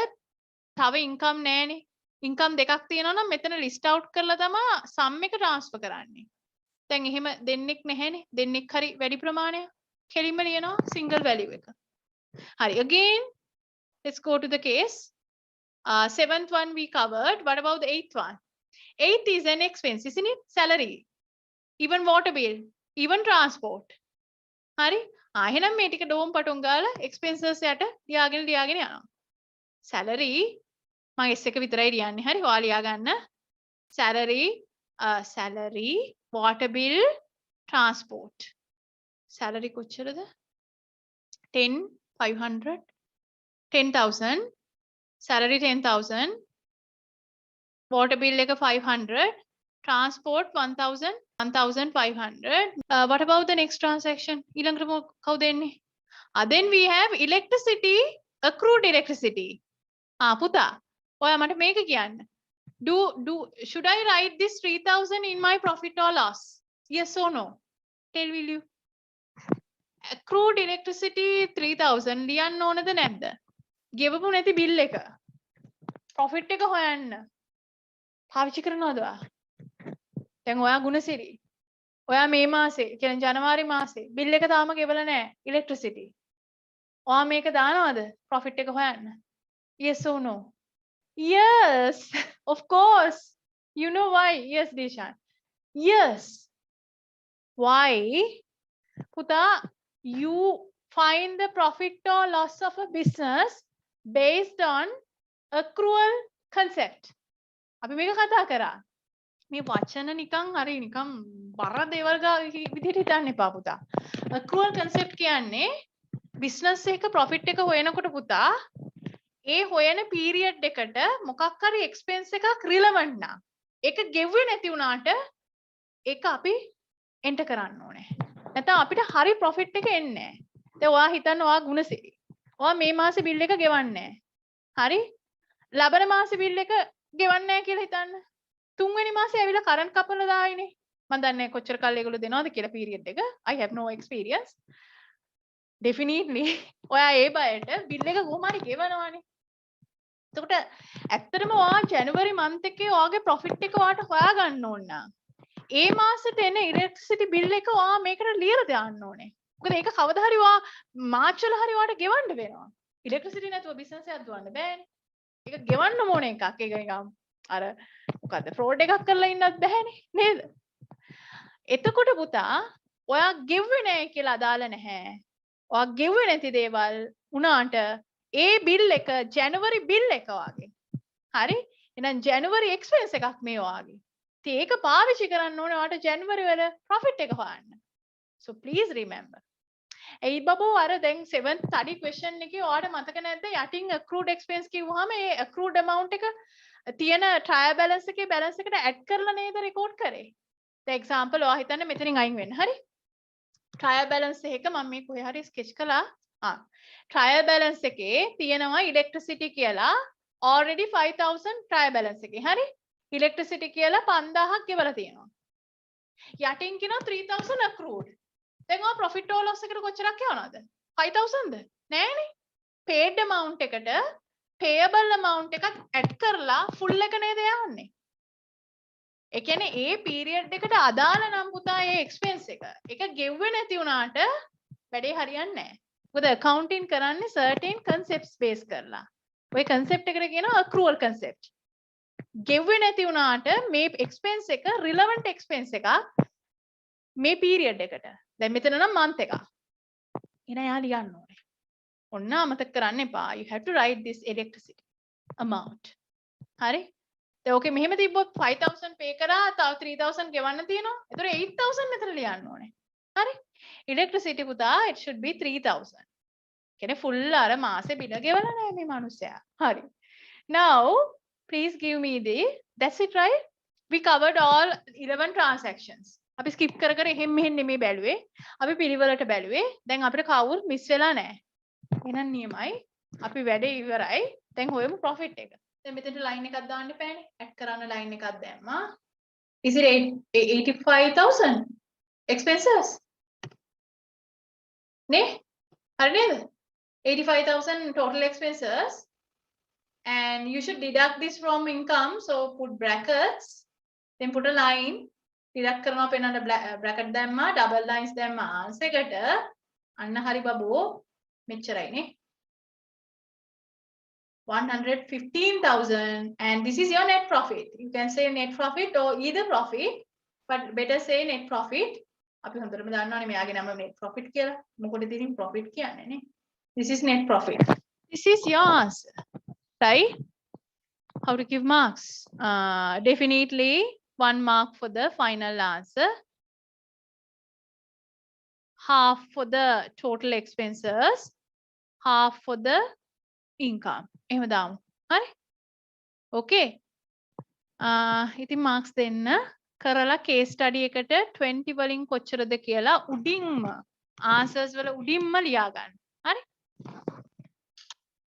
තව income නැහැනේ. income දෙකක් තියෙනවා නම් මෙතන list out කරලා තමයි sum එක transfer කරන්නේ. දැන් එහෙම දෙන්නෙක් නැහැනේ. දෙන්නෙක් හරි වැඩි ප්‍රමාණයක්. කෙලින්ම ලියනවා single value එක. Hari, again, let's go to the case. Seventh one we covered. What about the eighth one? Eighth is an expense, isn't it? Salary, even water bill, even transport. Hari, එහෙනම් මේ ටික dome පටුන් ගාලා expenses යට ලියාගෙන යනවා. Salary මම S එක විතරයි ලියන්නේ. හරි, ඔයා ලියා ගන්න. Salary, water bill, transport. Salary කොච්චරද? 10,500, 10,000, salary 10,000, water bill එක 500, transport 1,000, 1,500. What about the next transaction? ඊළඟට කවුද එන්නේ? Then we have electricity, accrued electricity. පුතා, ඔයා මට මේක කියන්න. Should I write this 3,000 in my profit or loss? Yes or no? Tell will you? Accrued electricity 3,000 ලියන්න ඕනද නැද්ද? ගෙවපු නැති bill එක. Profit එක හොයන්න. පාවිච්චි කරනවද ඔයා? දැන් ඔයා ගුණසිරි. ඔයා මේ මාසේ, කියන්නේ ජනවාරි මාසේ bill එක තාම ගෙවලා නැහැ electricity. ඔයා මේක දානවද? Profit එක හොයන්න. Yes or no? Yes, of course. You know why? Yes, Dishan. Yes. Why? Puta, you find the profit or loss of a business based on accrual concept. අපි මේක කතා කරා. මේ වචන නිකන් හරි නිකන් බර දේවල් විදිහට හිතන්න එපා පුතා. accrual concept කියන්නේ business එක profit එක හොයනකොට පුතා ඒ හොයන period එකට මොකක් හරි expense එකක් relevant නම් ඒක ගෙව්වේ නැති වුණාට ඒක අපි enter කරන්න ඕනේ. නැත්නම් අපිට හරි profit එක එන්නේ නැහැ. දැන් ඔයා හිතන්න ඔයා ගුණසිරි. ඔයා මේ මාසේ bill එක ගෙවන්නේ නැහැ. හරි? ලබන මාසේ bill එක ගෙවන්නේ නැහැ කියලා හිතන්න. තුන්වෙනි මාසේ ඇවිල්ලා කරන්ට් කපලා දායිනේ. මම දන්නේ නැහැ කොච්චර කාලෙ ඒගොල්ලෝ දෙනවද කියලා period එක. I have no experience. Definitely ඔයා ඒ බයට bill එක කොහොම හරි ගෙවනවානේ. එතකොට ඇත්තටම ඔයා ජනවරි month එකේ ඔයාගේ profit එක ඔයාට හොයා ගන්න ඕන නම් ඒ මාසෙට එන electricity bill එක ඔයා මේකට ලියලා දාන්න ඕනේ. මොකද ඒක කවදා හරි ඔයා මාර්ච් වල හරි ඔයාට ගෙවන්න වෙනවා. electricity නැතුව business එකක් දුවන්න බෑනේ. ඒක ගෙවන්න ඕන එකක්. ඒක නිකන් අර මොකද්ද fraud එකක් කරලා ඉන්නත් බෑනේ නේද? එතකොට පුතා ඔයා ගෙව්වේ නැහැ කියලා අදාළ නැහැ. ඔයා ගෙව්වේ නැති දේවල් උනාට ඒ bill එක ජනවරි bill එක වාගේ. හරි? එහෙනම් ජනවරි expense එකක් මේ වාගේ. ඉතින් ඒක පාවිච්චි කරන්න ඕනේ ඔයාට ජනවරි වල profit එක හොයන්න. So please remember. ඒ බබෝ අර දැන් 7th study question එකේ ඔයාට මතක නැද්ද යටින් accrued expense කිව්වහම ඒ accrued amount එක තියෙන trial balance එකේ balance එකට add කරලා නේද record කරේ. The example ඔයා හිතන්න මෙතනින් අයින් වෙන්න. හරි? trial balance එක මම මේ කොහේ හරි sketch කළා. trial balance එකේ තියෙනවා electricity කියලා already 5000 trial balance එකේ. හරි? electricity කියලා 5000ක් ගෙවලා තියෙනවා. යටින් කියනවා 3000 accrued. දැන් ඔය profit or loss එකට කොච්චරක් යවනවද? 5000ද? නෑනේ. paid amount එකට payable amount එකක් add කරලා full එක නේද යවන්නේ. ඒ කියන්නේ ඒ period එකට අදාළ නම් පුතා ඒ expense එක. ඒක ගෙව්වේ නැති වුණාට වැඩේ හරියන්නේ නෑ. මොකද accounting කරන්නේ certain concepts base කරලා. ඔය concept එකට කියනවා accrual concept. ගෙව්වේ නැති වුණාට මේ expense එක relevant expense එකක් මේ period එකට. දැන් මෙතන නම් month එකක්. එහෙනම් යා ලියන්න ඕනේ. ඔන්න අමතක කරන්න එපා. You have to write this electricity amount. හරි? දැන් ඕකේ මෙහෙම තිබ්බොත් 5000 pay කරා තව 3000 ගෙවන්න තියෙනවා. ඒතර 8000 මෙතන ලියන්න ඕනේ. හරි? electricity පුතා it should be 3000. කියන්නේ full අර මාසේ බිල ගෙවලා නැහැ මේ මිනිස්සයා. හරි. Now please give me that's it, right? We covered all 11 transactions. අපි skip කර කර එහෙම මෙහෙම නෙමෙයි බැලුවේ. අපි පිළිවෙලට බැලුවේ. දැන් අපිට කවුරුත් මිස් වෙලා නැහැ. එහෙනම් නියමයි. අපි වැඩේ ඉවරයි. දැන් හොයමු profit එක. දැන් මෙතනට line එකක් දාන්න එපානේ. add කරන්න line එකක් දැම්මා. Is it 85,000 expenses? නේ? හරි නේද? 85,000 total expenses. And you should deduct this from income. So put brackets. Then put a line. Deduct කරනවා පෙන්නන්න bracket දැම්මා. Double lines දැම්මා answer එකට. අන්න හරි බබෝ. මෙච්චරයිනේ. 115,000 and this is your net profit. You can say net profit or either profit, but better say net profit. අපි හොඳටම දන්නවනේ මෙයාගේ නම net profit කියලා. මොකටද ඉතින් profit කියන්නේ නේ? This is net profit. This is your answer. Right? How to give marks? Definitely 1 mark for the final answer. Half for the total expenses. Half for the income. එහෙම දාමු. හරි? Okay. ඉතින් marks දෙන්න කරලා case study එකට 20 වලින් කොච්චරද කියලා උඩින්ම answers වල උඩින්ම ලියා ගන්න. හරි?